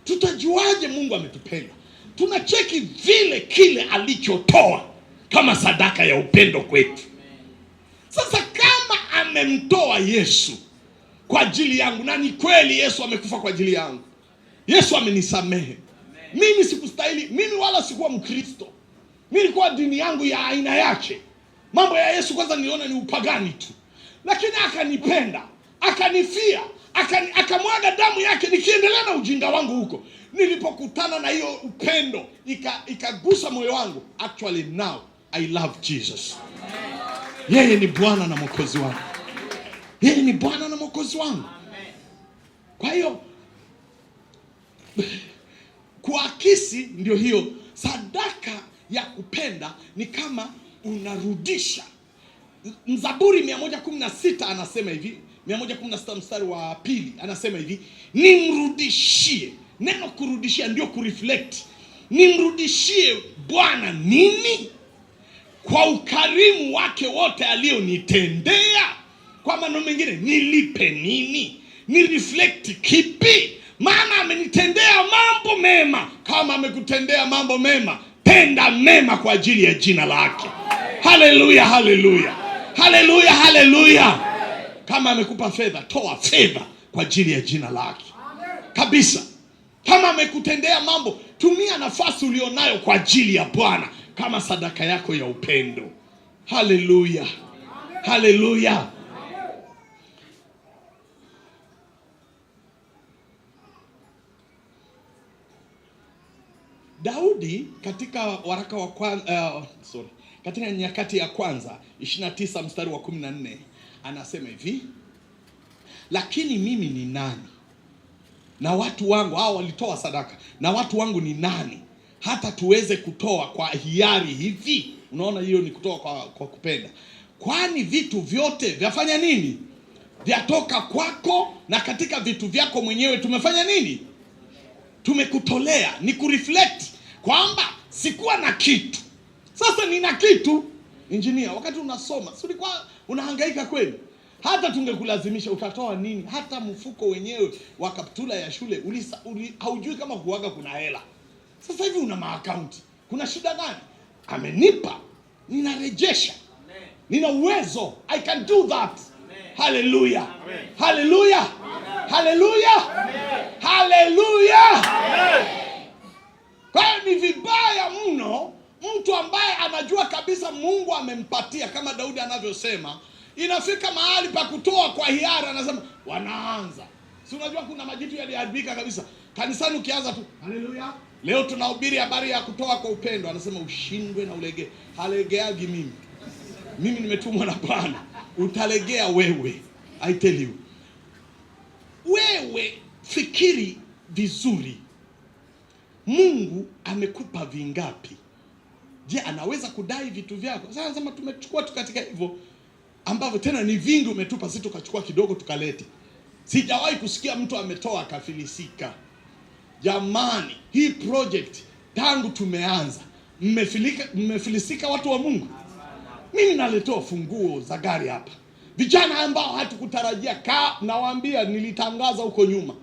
Tutajuaje Mungu ametupenda? Tunacheki vile kile alichotoa kama sadaka ya upendo kwetu. Sasa kama amemtoa Yesu kwa ajili yangu, na ni kweli Yesu amekufa kwa ajili yangu, Yesu amenisamehe. Mimi sikustahili, mimi wala sikuwa Mkristo. Mimi nilikuwa dini yangu ya aina yake. Mambo ya Yesu kwanza niliona ni upagani tu. Lakini akanipenda, akanifia, akamwaga damu yake nikiendelea na ujinga wangu huko. Nilipokutana na hiyo upendo, ikagusa moyo wangu. Actually now I love Jesus. Yeye ni Bwana na Mwokozi wangu. Yeye ni Bwana na Mwokozi wangu. Kwa hiyo kuakisi ndio hiyo sadaka ya kupenda, ni kama unarudisha. Mzaburi 116 anasema hivi, 116 mstari wa 2 anasema hivi, nimrudishie. Neno kurudishia ndio kureflect. Nimrudishie Bwana nini? Kwa ukarimu wake wote alionitendea. Kwa maneno mengine, nilipe nini? Ni reflect kipi? Maana amenitendea mambo mema. Kama amekutendea mambo mema, tenda mema kwa ajili ya jina lake. Haleluya, haleluya. Haleluya, haleluya. Kama amekupa fedha, toa fedha kwa ajili ya jina lake. Kabisa. Kama amekutendea mambo, tumia nafasi ulionayo kwa ajili ya Bwana kama sadaka yako ya upendo. Haleluya. Haleluya. Daudi katika waraka wa katika Nyakati ya Kwanza 29 mstari wa 14 anasema hivi, lakini mimi ni nani na watu wangu, hao walitoa sadaka, na watu wangu ni nani hata tuweze kutoa kwa hiari hivi? Unaona, hiyo ni kutoa kwa kupenda. Kwani vitu vyote vyafanya nini? Vyatoka kwako, na katika vitu vyako mwenyewe tumefanya nini? Tumekutolea. Ni kureflect kwamba sikuwa na kitu, sasa nina kitu. Engineer, wakati unasoma si ulikuwa unahangaika kweli? Hata tungekulazimisha utatoa nini? Hata mfuko wenyewe wa kaptula ya shule haujui kama kuaga kuna hela. Sasa hivi una maakaunti, kuna shida gani? Amenipa, ninarejesha. Nina uwezo, I can do that. Haleluya, haleluya, haleluya, haleluya. Kwa hiyo ni vibaya mno mtu ambaye anajua kabisa Mungu amempatia, kama Daudi anavyosema, inafika mahali pa kutoa kwa hiari, anasema wanaanza. Si unajua kuna majitu yaliharibika kabisa kanisani, ukianza tu haleluya, leo tunahubiri habari ya kutoa kwa upendo, anasema ushindwe na ulegee. Halegeagi mimi nimetumwa na Bwana. Utalegea wewe. I tell you. Wewe fikiri vizuri. Mungu amekupa vingapi? Je, anaweza kudai vitu vyako? Sasa nasema tumechukua tu katika hivyo ambavyo tena ni vingi umetupa, sisi tukachukua kidogo tukalete. Sijawahi kusikia mtu ametoa akafilisika. Jamani, hii project tangu tumeanza mmefilisika watu wa Mungu? Mimi naletoa funguo za gari hapa. Vijana ambao hatukutarajia, nawaambia, nilitangaza huko nyuma.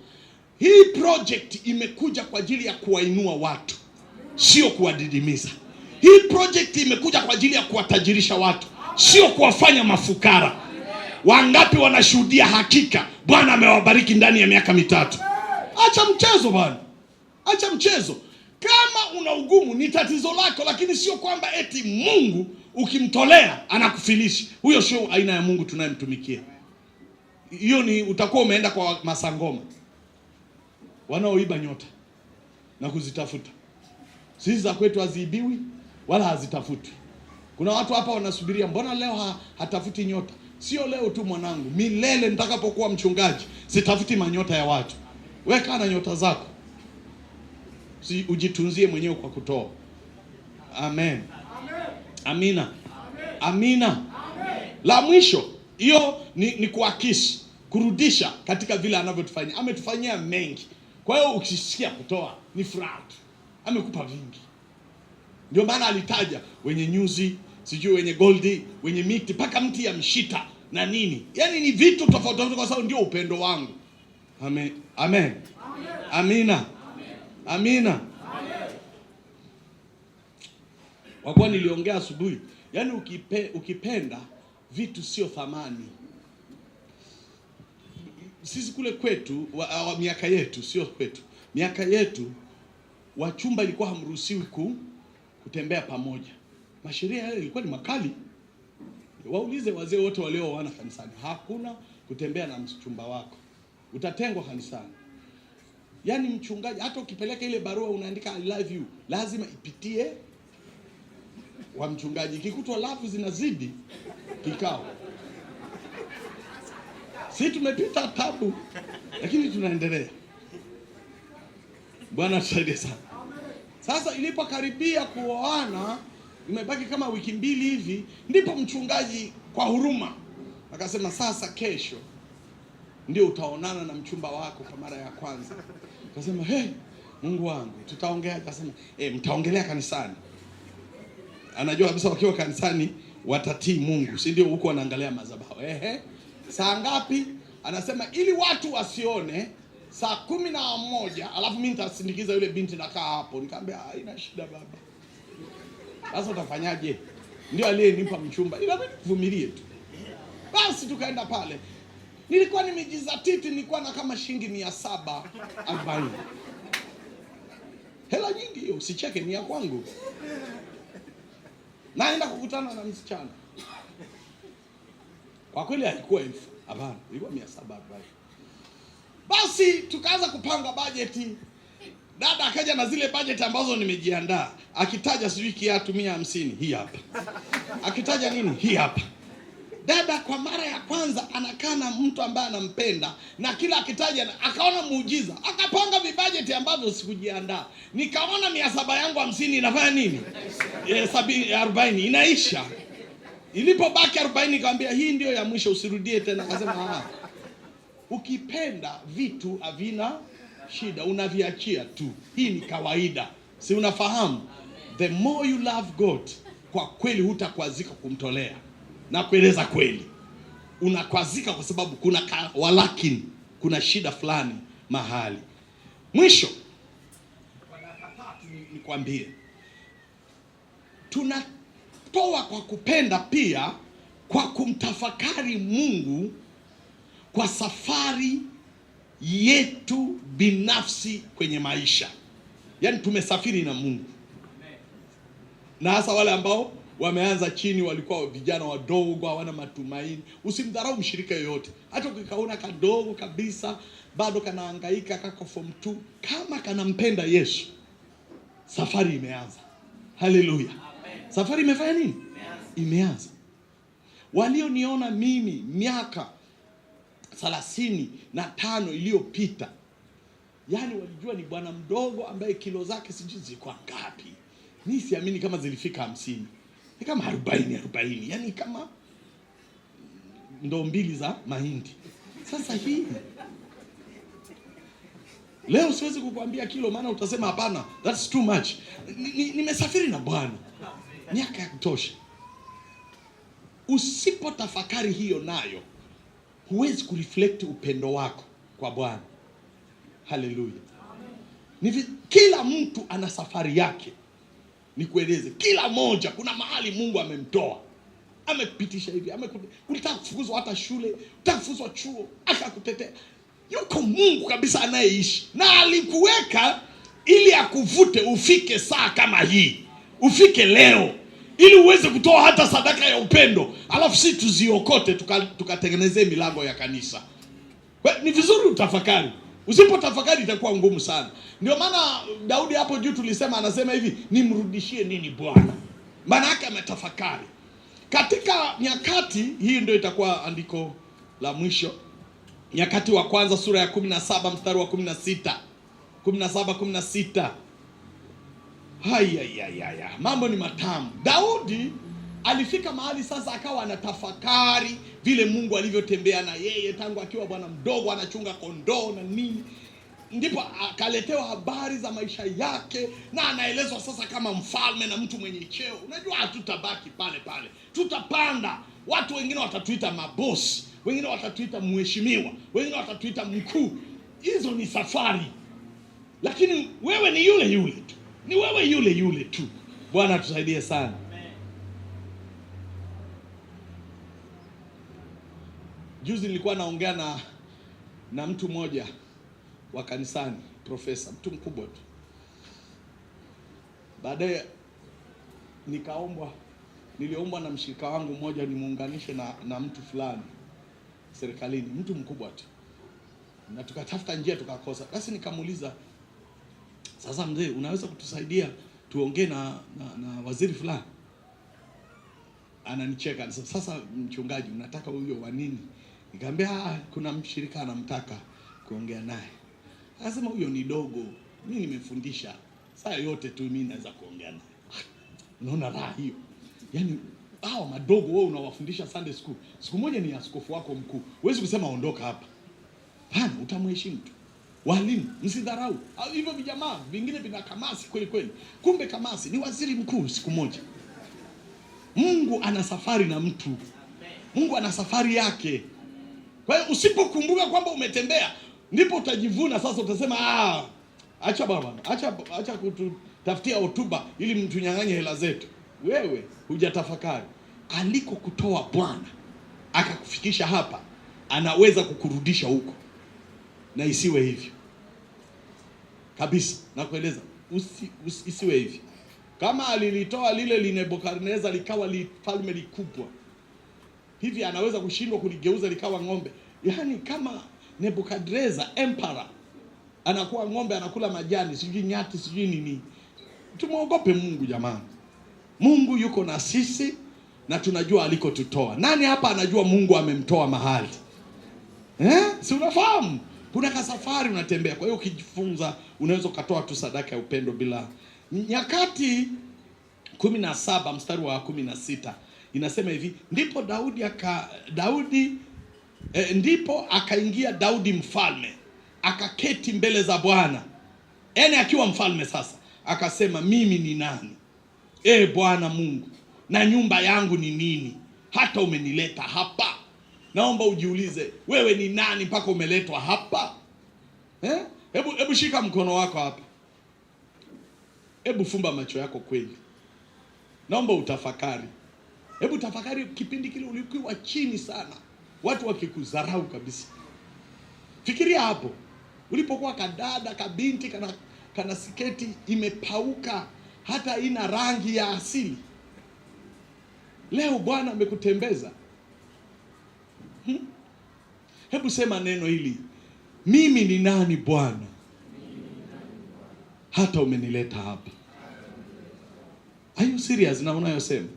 Hii project imekuja kwa ajili ya kuwainua watu, sio kuwadidimiza. Hii project imekuja kwa ajili ya kuwatajirisha watu, sio kuwafanya mafukara. Wangapi wanashuhudia hakika Bwana amewabariki ndani ya miaka 3? Acha mchezo bwana. Acha mchezo. Kama una ugumu ni tatizo lako, lakini sio kwamba eti Mungu ukimtolea anakufilishi. Huyo sio aina ya Mungu tunayemtumikia. Hiyo ni utakuwa umeenda kwa masangoma wanaoiba nyota na kuzitafuta. Sisi za kwetu haziibiwi wala hazitafutwi. Kuna watu hapa wanasubiria, mbona leo hatafuti nyota? Sio leo tu mwanangu, milele nitakapokuwa mchungaji sitafuti manyota ya watu. Weka na nyota zako, si ujitunzie mwenyewe kwa kutoa. Amen. Amina. Amina. La mwisho, hiyo ni kuakisi, kurudisha katika vile anavyotufanyia. Ametufanyia mengi. Kwa hiyo ukisikia kutoa ni furaha. Amekupa vingi. Ndio maana alitaja wenye nyuzi, sijui wenye goldi, wenye miti, paka mti ya mshita na nini. Yaani ni vitu tofauti tofauti, kwa sababu ndio upendo wangu. Amen. Amen. Amina. Amina. Kwa kuwa niliongea asubuhi, yaani ukipenda vitu sio thamani. Sisi kule kwetu miaka yetu, sio kwetu, miaka yetu wachumba ilikuwa hamruhusiwi kutembea pamoja. Masheria yale ilikuwa ni makali. Waulize wazee wote walioana kanisani, hakuna kutembea na mchumba wako, utatengwa kanisani. Yaani mchungaji, hata ukipeleka ile barua unaandika I love you, lazima ipitie wa mchungaji. Ikikutwa love zinazidi kikao. Si tumepita tabu, lakini tunaendelea. Bwana tusaidie sana. Sasa ilipokaribia kuoana, imebaki kama wiki 2 hivi, ndipo mchungaji kwa huruma akasema, sasa kesho ndio utaonana na mchumba wako kwa mara ya kwanza. Akasema, hey, Mungu wangu, tutaongea. Akasema, mtaongelea kanisani. Anajua kabisa wakiwa kanisani watatii Mungu, si ndio? Huko wanaangalia madhabahu. Saa ngapi? Anasema ili watu wasione, saa 11, alafu mimi nitasindikiza yule binti nakaa hapo. Nikamwambia haina shida baba. Sasa utafanyaje? Ndio aliyenipa mchumba, inabidi kuvumilie tu. Basi tukaenda pale. Nilikuwa nimejizatiti, nilikuwa na kama shilingi 740. Hela nyingi hiyo, usicheke, ni ya kwangu. Naenda kukutana na msichana. Kwa kweli haikuwa 1000, hapana, ilikuwa 740. Basi tukaanza kupanga bajeti. Dada akaja na zile bajeti ambazo nimejiandaa. Akitaja sijui kiatu 150, hii hapa. Akitaja nini? Hii hapa. Dada kwa mara ya kwanza anakaa na mtu ambaye anampenda, na kila akitaja akaona muujiza. Akapanga vibajeti ambavyo sikujiandaa. Nikaona 700 yangu 50 inafanya nini? 40 inaisha. Ilipobaki 40 nikamwambia hii ndio ya mwisho, usirudie tena. Akasema ukipenda vitu havina shida, unaviachia tu. Hii ni kawaida. Si unafahamu? The more you love God, kwa kweli hutakwazika kumtolea. Na kueleza kweli, unakwazika kwa sababu kuna walakini, kuna shida fulani mahali. Mwisho, nikwambie, tunatoa kwa kupenda pia kwa kumtafakari Mungu kwa safari yetu binafsi kwenye maisha. Yaani tumesafiri na Mungu. Na hasa wale ambao wameanza chini, walikuwa vijana wadogo, hawana matumaini. Usimdharau mshirika yoyote. Hata ukikaona kadogo kabisa, bado kanahangaika, kako form 2, kama kanampenda Yesu, safari imeanza. Haleluya. Safari imefanya nini? Imeanza. Walioniona mimi miaka 35 iliyopita, yani walijua ni bwana mdogo ambaye kilo zake sijui zilikuwa ngapi. Mimi siamini kama zilifika 50. Ni kama 40, yani kama ndoo 2 za mahindi. Sasa hii leo siwezi kukuambia kilo, maana utasema hapana, that's too much. Nimesafiri na Bwana miaka ya kutosha. Usipotafakari hiyo nayo, huwezi kureflect upendo wako kwa Bwana. Haleluya. Kila mtu ana safari yake. Nikueleze, kila moja kuna mahali Mungu amemtoa. Amekupitisha hivi, ulitaka kufukuzwa hata shule, ulitaka kufukuzwa chuo, akakutetea. Yuko Mungu kabisa anayeishi. Na alikuweka ili akuvute ufike saa kama hii, ufike leo, ili uweze kutoa hata sadaka ya upendo, alafu si tuziokote tukatengenezee milango ya kanisa. Kwa ni vizuri utafakari. Usipotafakari itakuwa ngumu sana. Ndio maana Daudi hapo juu tulisema, anasema hivi, nimrudishie nini Bwana? Maana yake ametafakari. Katika Nyakati, hii ndio itakuwa andiko la mwisho. Nyakati wa kwanza sura ya 17 mstari wa 16. 17-16. Haya, mambo ni matamu. Daudi alifika mahali sasa akawa anatafakari vile Mungu alivyotembea na yeye tangu akiwa bwana mdogo anachunga kondoo na nini. Ndipo akaletewa habari za maisha yake, na anaelezwa sasa kama mfalme na mtu mwenye cheo. Unajua hatutabaki pale pale, tutapanda. Watu wengine watatuita mabosi, wengine watatuita mheshimiwa, wengine watatuita mkuu. Hizo ni safari, lakini wewe ni yule yule tu, ni wewe yule yule tu. Bwana tusaidie sana. Juzi nilikuwa naongea na mtu mmoja wa kanisani, profesa, mtu mkubwa tu. Baadaye niliombwa na mshirika wangu mmoja nimuunganishe na mtu fulani serikalini, mtu mkubwa tu. Na tukatafuta njia tukakosa. Basi nikamuuliza, sasa mzee, unaweza kutusaidia tuongee na waziri fulani? Ananicheka. Sasa mchungaji, unataka huyo wa nini? Nikamwambia kuna mshirika anamtaka kuongea naye. Anasema huyo ni dogo, mimi nimefundisha saa yote tu mimi naweza kuongea naye. Unaona raha hiyo? Yaani hao madogo wewe unawafundisha Sunday school. Siku moja ni askofu wako mkuu. Huwezi kusema ondoka hapa. Hapana, utamheshimu tu. Walimu msidharau. Hivyo vijamaa vingine vina kamasi kweli kweli. Kumbe kamasi ni waziri mkuu siku moja. Mungu ana safari na mtu. Mungu ana safari yake. Kwa hiyo usipokumbuka kwamba umetembea, ndipo utajivuna sasa, utasema acha baba, acha kututafutia hotuba ili mtunyang'anye hela zetu. Wewe hujatafakari. Aliko kutoa Bwana akakufikisha hapa, anaweza kukurudisha huko. Na isiwe hivyo kabisa, nakueleza, isiwe hivyo. Kama alilitoa lile Nebukadneza likawa falme likubwa hivi, anaweza kushindwa kuligeuza likawa ng'ombe? Yaani kama Nebukadneza emperor anakuwa ng'ombe, anakula majani, sijui nyati, sijui nini. Tumuogope Mungu jamani. Mungu yuko na sisi na tunajua alikotutoa. Nani hapa anajua Mungu amemtoa mahali? Si unafahamu? Kuna kasafari unatembea. Kwa hiyo ukijifunza unaweza ukatoa tu sadaka ya upendo bila. Nyakati 17 mstari wa 16 inasema hivi, ndipo akaingia Daudi mfalme, akaketi mbele za Bwana. Yaani akiwa mfalme sasa, akasema, mimi ni nani, Bwana Mungu, na nyumba yangu ni nini hata umenileta hapa? Naomba ujiulize, wewe ni nani mpaka umeletwa hapa? Hebu shika mkono wako hapa. Hebu fumba macho yako kweli. Naomba utafakari. Hebu tafakari kipindi kile ulikuwa chini sana, watu wakikudharau kabisa. Fikiria hapo ulipokuwa kadada, kabinti, kana siketi imepauka, hata ina rangi ya asili. Leo Bwana amekutembeza. Hebu sema neno hili, mimi ni nani Bwana hata umenileta hapa? Are you serious na unayosema?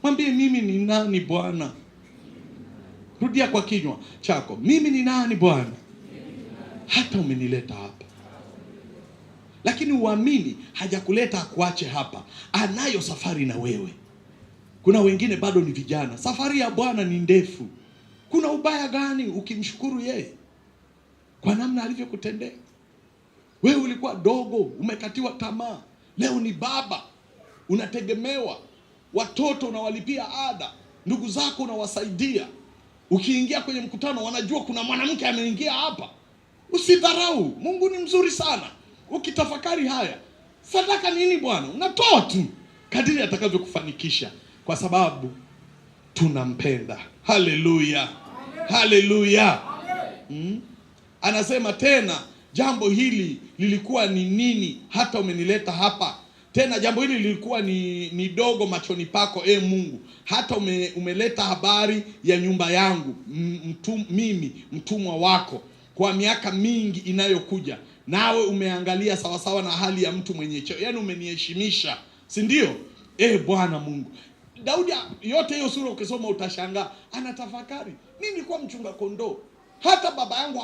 Mwambie, mimi ni nani Bwana. Rudia kwa kinywa chako, mimi ni nani Bwana hata umenileta hapa. Lakini uamini hajakuleta akuache hapa, anayo safari na wewe. Kuna wengine bado ni vijana, safari ya Bwana ni ndefu. Kuna ubaya gani ukimshukuru yeye kwa namna alivyokutendea? Wewe ulikuwa dogo, umekatiwa tamaa, leo ni baba, unategemewa, watoto unawalipia ada, ndugu zako unawasaidia. Ukiingia kwenye mkutano wanajua kuna mwanamke ameingia hapa. Usidharau, Mungu ni mzuri sana. Ukitafakari haya, sadaka nini Bwana? Unatoa tu kadiri atakavyokufanikisha, kwa sababu tunampenda. Haleluya, haleluya. Anasema tena, jambo hili lilikuwa ni nini hata umenileta hapa? Tena jambo hili lilikuwa ni dogo machoni pako, Mungu, hata umeleta habari ya nyumba yangu, mimi mtumwa wako, kwa miaka mingi inayokuja. Nawe umeangalia sawasawa na hali ya mtu mwenye cheo. Yaani umeniheshimisha, si ndio? Bwana Mungu. Daudi yote hiyo sura ukisoma utashangaa, anatafakari, mimi nilikuwa mchunga kondoo. Hata baba yangu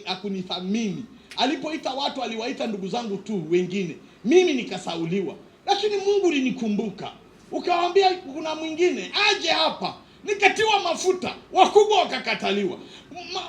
hakunithamini. Alipoita watu aliwaita ndugu zangu tu wengine. Mimi nikasauliwa. Lakini Mungu ulinikumbuka. Ukawaambia kuna mwingine aje hapa. Nikatiwa mafuta, wakubwa wakakataliwa.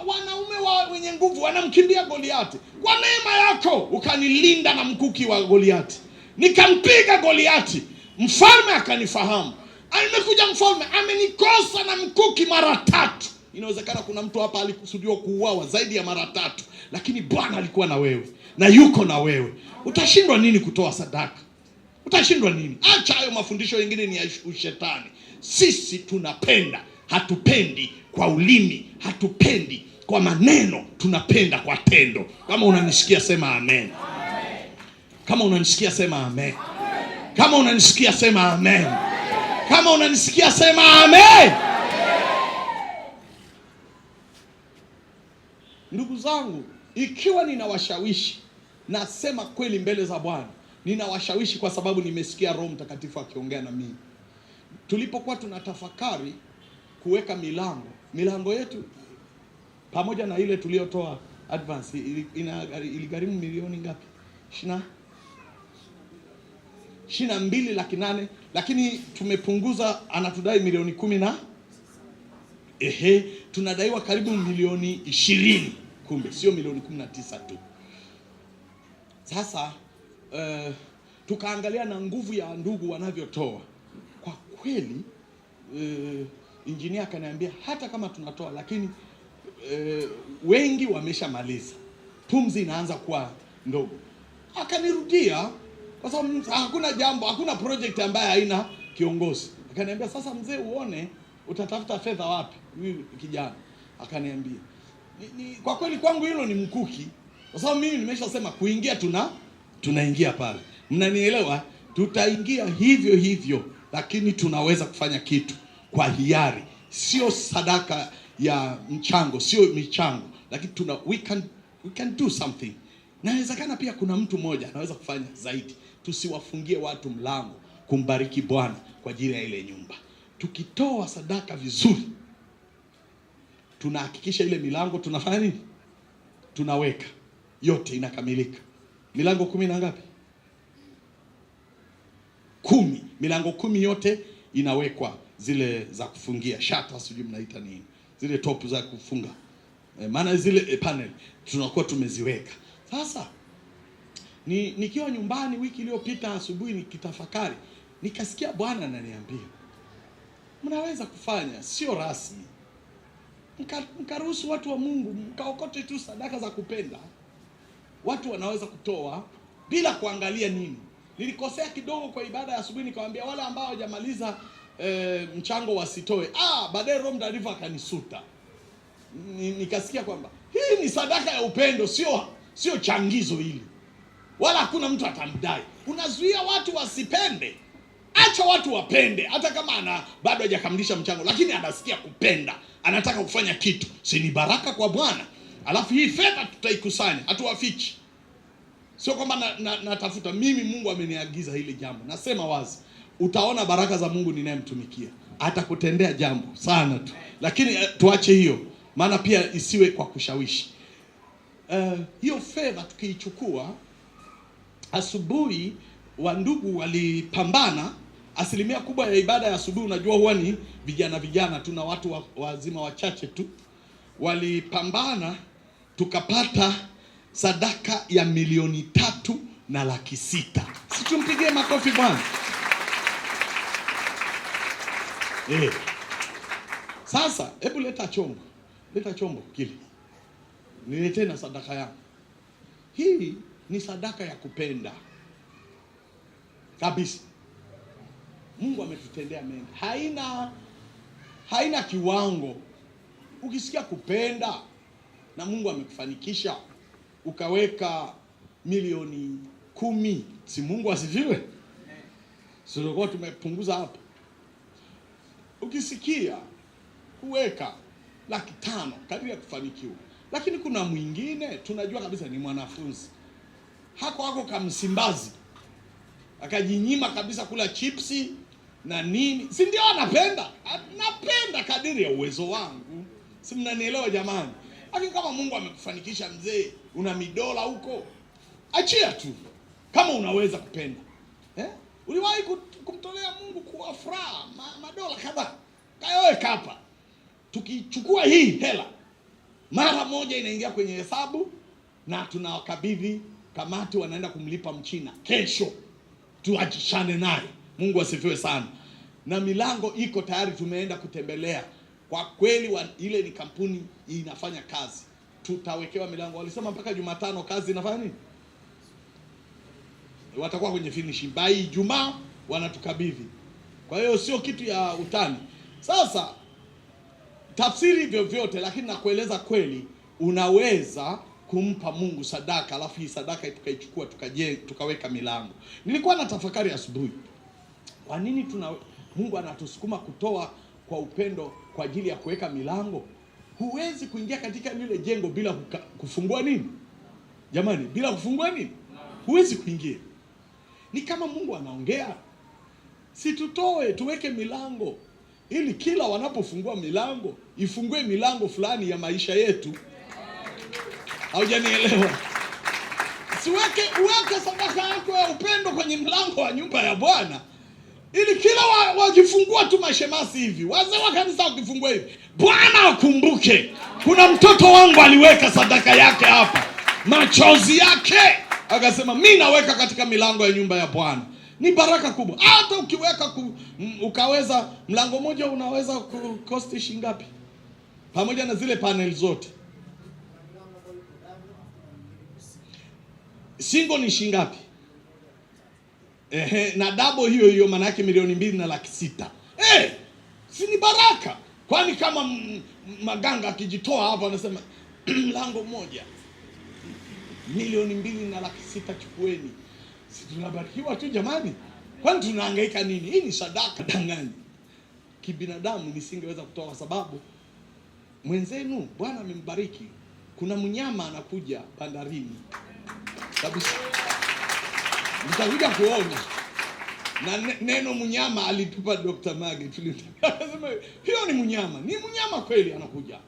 Wanaume wenye nguvu wanamkimbia Goliati. Kwa neema yako ukanilinda na mkuki wa Goliati. Nikampiga Goliati. Mfalme akanifahamu. Amekuja mfalme, amenikosa na mkuki mara 3. Inawezekana kuna mtu hapa alikusudiwa kuuawa zaidi ya mara 3, lakini Bwana alikuwa na wewe na yuko na wewe. Utashindwa nini kutoa sadaka? Utashindwa nini? Acha hayo mafundisho mengine, ni ya ushetani. Sisi tunapenda, hatupendi kwa ulimi, hatupendi kwa maneno, tunapenda kwa tendo. Kama unanisikia sema amen. Kama unanisikia sema amen. Kama unanisikia sema amen. Kama unanisikia sema amen. Ndugu zangu, ikiwa ninawashawishi, nasema kweli mbele za Bwana, ninawashawishi kwa sababu nimesikia Roho Mtakatifu akiongea na mimi. Tulipokuwa tunatafakari kuweka milango yetu pamoja na ile tuliyotoa advance, iligharimu milioni ngapi? 22,800,000, lakini tumepunguza, anatudai milioni 10 na tunadaiwa karibu milioni 20, kumbe sio milioni 19 tu. Sasa tukaangalia na nguvu ya ndugu wanavyotoa. Kwa kweli injinia akaniambia hata kama tunatoa, lakini wengi wameshamaliza, pumzi inaanza kuwa ndogo. Akanirudia kwa sababu hakuna project ambayo haina kiongozi. Akaniambia sasa mzee, uone utatafuta fedha wapi? Huyu kijana akaniambia kwa kweli kwangu hilo ni mkuki, kwa sababu mimi nimeshasema kuingia tunaingia pale. Mnanielewa? Tutaingia hivyo hivyo, lakini tunaweza kufanya kitu kwa hiari, sio sadaka ya mchango, sio michango, lakini we can do something. Nawezekana pia kuna mtu mmoja anaweza kufanya zaidi. Tusiwafungie watu mlango kumbariki Bwana kwa ajili ya ile nyumba. Tukitoa sadaka vizuri, tunahakikisha ile milango tunafanya nini? Tunaweka yote, inakamilika. Milango 10 na ngapi? 10. Milango 10 yote inawekwa, zile za kufungia shata, sijui mnaita nini, zile top za kufunga, maana zile panel tunakuwa tumeziweka. Sasa nikiwa nyumbani wiki iliyopita asubuhi nikitafakari, nikasikia Bwana ananiambia mnaweza kufanya, sio rasmi, mkaruhusu watu wa Mungu mkaokote tu sadaka za kupenda. Watu wanaweza kutoa bila kuangalia nini. Nilikosea kidogo kwa ibada ya asubuhi, nikamwambia wale ambao hawajamaliza mchango wasitoe. Baadaye Roho Mtakatifu akanisuta. Nikasikia kwamba hii ni sadaka ya upendo, sio changizo hili. Wala hakuna mtu atamdai. Unazuia watu wasipende. Acha watu wapende, hata kama bado hajakamilisha mchango, lakini anasikia kupenda, anataka kufanya kitu. Si ni baraka kwa Bwana? Alafu hii fedha tutaikusanya, hatuwafichi. Sio kwamba natafuta mimi, Mungu ameniagiza hili jambo. Nasema wazi, utaona baraka za Mungu ninayemtumikia. Atakutendea jambo sana tu. Lakini tuache hiyo, maana pia isiwe kwa kushawishi. Hiyo fedha tukiichukua, asubuhi wa ndugu walipambana. Asilimia kubwa ya ibada ya asubuhi unajua huwa ni vijana, tuna watu wazima wachache tu. Walipambana, tukapata sadaka ya 3,600,000. Si tumpigie makofi Bwana? Sasa hebu leta chombo kile, niletee na sadaka yangu. Hii ni sadaka ya kupenda kabisa. Mungu ametutendea mengi, haina kiwango. Ukisikia kupenda na Mungu amekufanikisha, ukaweka milioni 10. Si Mungu asifiwe? Sio kwa tumepunguza hapo. Ukisikia kuweka 500,000 kadri ya kufanikiwa. Lakini kuna mwingine tunajua kabisa ni mwanafunzi. Hako kamsimbazi. Akajinyima kabisa kula chipsi na nini. Si ndio anapenda? Napenda kadiri ya uwezo wangu. Si mnanielewa jamani? Lakini kama Mungu amekufanikisha mzee, una midola huko, achia tu. Kama unaweza kupenda. Uliwahi kumtolea Mungu kwa furaha madola kadhaa. Kayoweka hapa. Tukichukua hii hela mara moja inaingia kwenye hesabu na tunawakabidhi kamati, wanaenda kumlipa Mchina kesho. Tuachane naye. Mungu asifiwe sana. Na milango iko tayari, tumeenda kutembelea. Kwa kweli ile ni kampuni inafanya kazi. Tutawekewa milango. Walisema mpaka Jumatano kazi inafanya nini? Watakuwa kwenye finishing. By Ijumaa wanatukabidhi. Kwa hiyo sio kitu ya utani. Sasa tafsiri vyovyote, lakini nakueleza kweli, unaweza kumpa Mungu sadaka, alafu hii sadaka tukaichukua tukaweka milango. Nilikuwa na tafakari asubuhi. Kwa nini Mungu anatusukuma kutoa kwa upendo kwa ajili ya kuweka milango? Huwezi kuingia katika lile jengo bila kufungua nini? Jamani, bila kufungua nini? Huwezi kuingia. Ni kama Mungu anaongea, si tutoe tuweke milango, ili kila wanapofungua milango, ifungue milango fulani ya maisha yetu. Haujanielewa? Uweke sadaka yako ya upendo kwenye mlango wa nyumba ya Bwana, ili kila wakifungua tu mashemasi hivi, wazee wa kanisa wakifungua hivi, Bwana akumbuke, kuna mtoto wangu aliweka sadaka yake hapa, machozi yake, akasema mimi naweka katika milango ya nyumba ya Bwana. Ni baraka kubwa. Hata ukiweka ukaweza mlango moja unaweza cost shilingi ngapi? Pamoja na zile panel zote. Single ni shilingi ngapi? Na double hiyo maana yake 2,600,000. Si ni baraka? Kwani kama maganga akijitoa hapa anasema mlango mmoja 2,600,000 chukueni. Si tunabarikiwa tu jamani? Kwani tunahangaika nini? Hii ni sadaka dangani. Kibinadamu nisingeweza kutoa kwa sababu mwenzenu Bwana amembariki. Kuna mnyama anakuja bandarini. Kabisa. Mtakuja kuona. Na neno mnyama alitupa Dr. Magi. Tulisema hiyo ni mnyama. Ni mnyama kweli anakuja.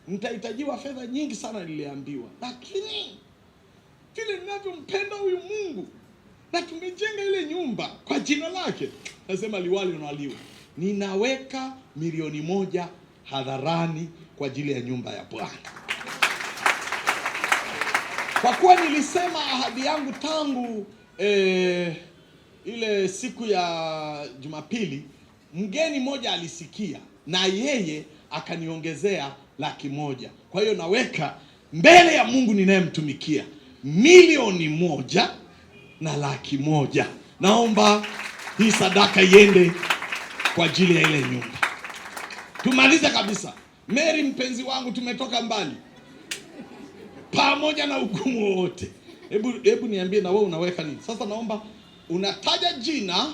Mtahitajiwa fedha nyingi sana niliambiwa. Lakini vile ninavyompenda huyu Mungu na tumejenga ile nyumba kwa jina lake, nasema liwali unaliwa, ninaweka 1,000,000 hadharani kwa ajili ya nyumba ya Bwana. Kwa kuwa nilisema ahadi yangu tangu ile siku ya Jumapili, mgeni mmoja alisikia na yeye akaniongezea 100,000. Kwa hiyo naweka mbele ya Mungu ninayemtumikia 1,100,000 na 100,000. Naomba hii sadaka iende kwa ajili ya ile nyumba. Tumalize kabisa. Mary mpenzi wangu, tumetoka mbali. Pamoja na hukumu wote. Hebu niambie na wewe unaweka nini? Sasa naomba unataja jina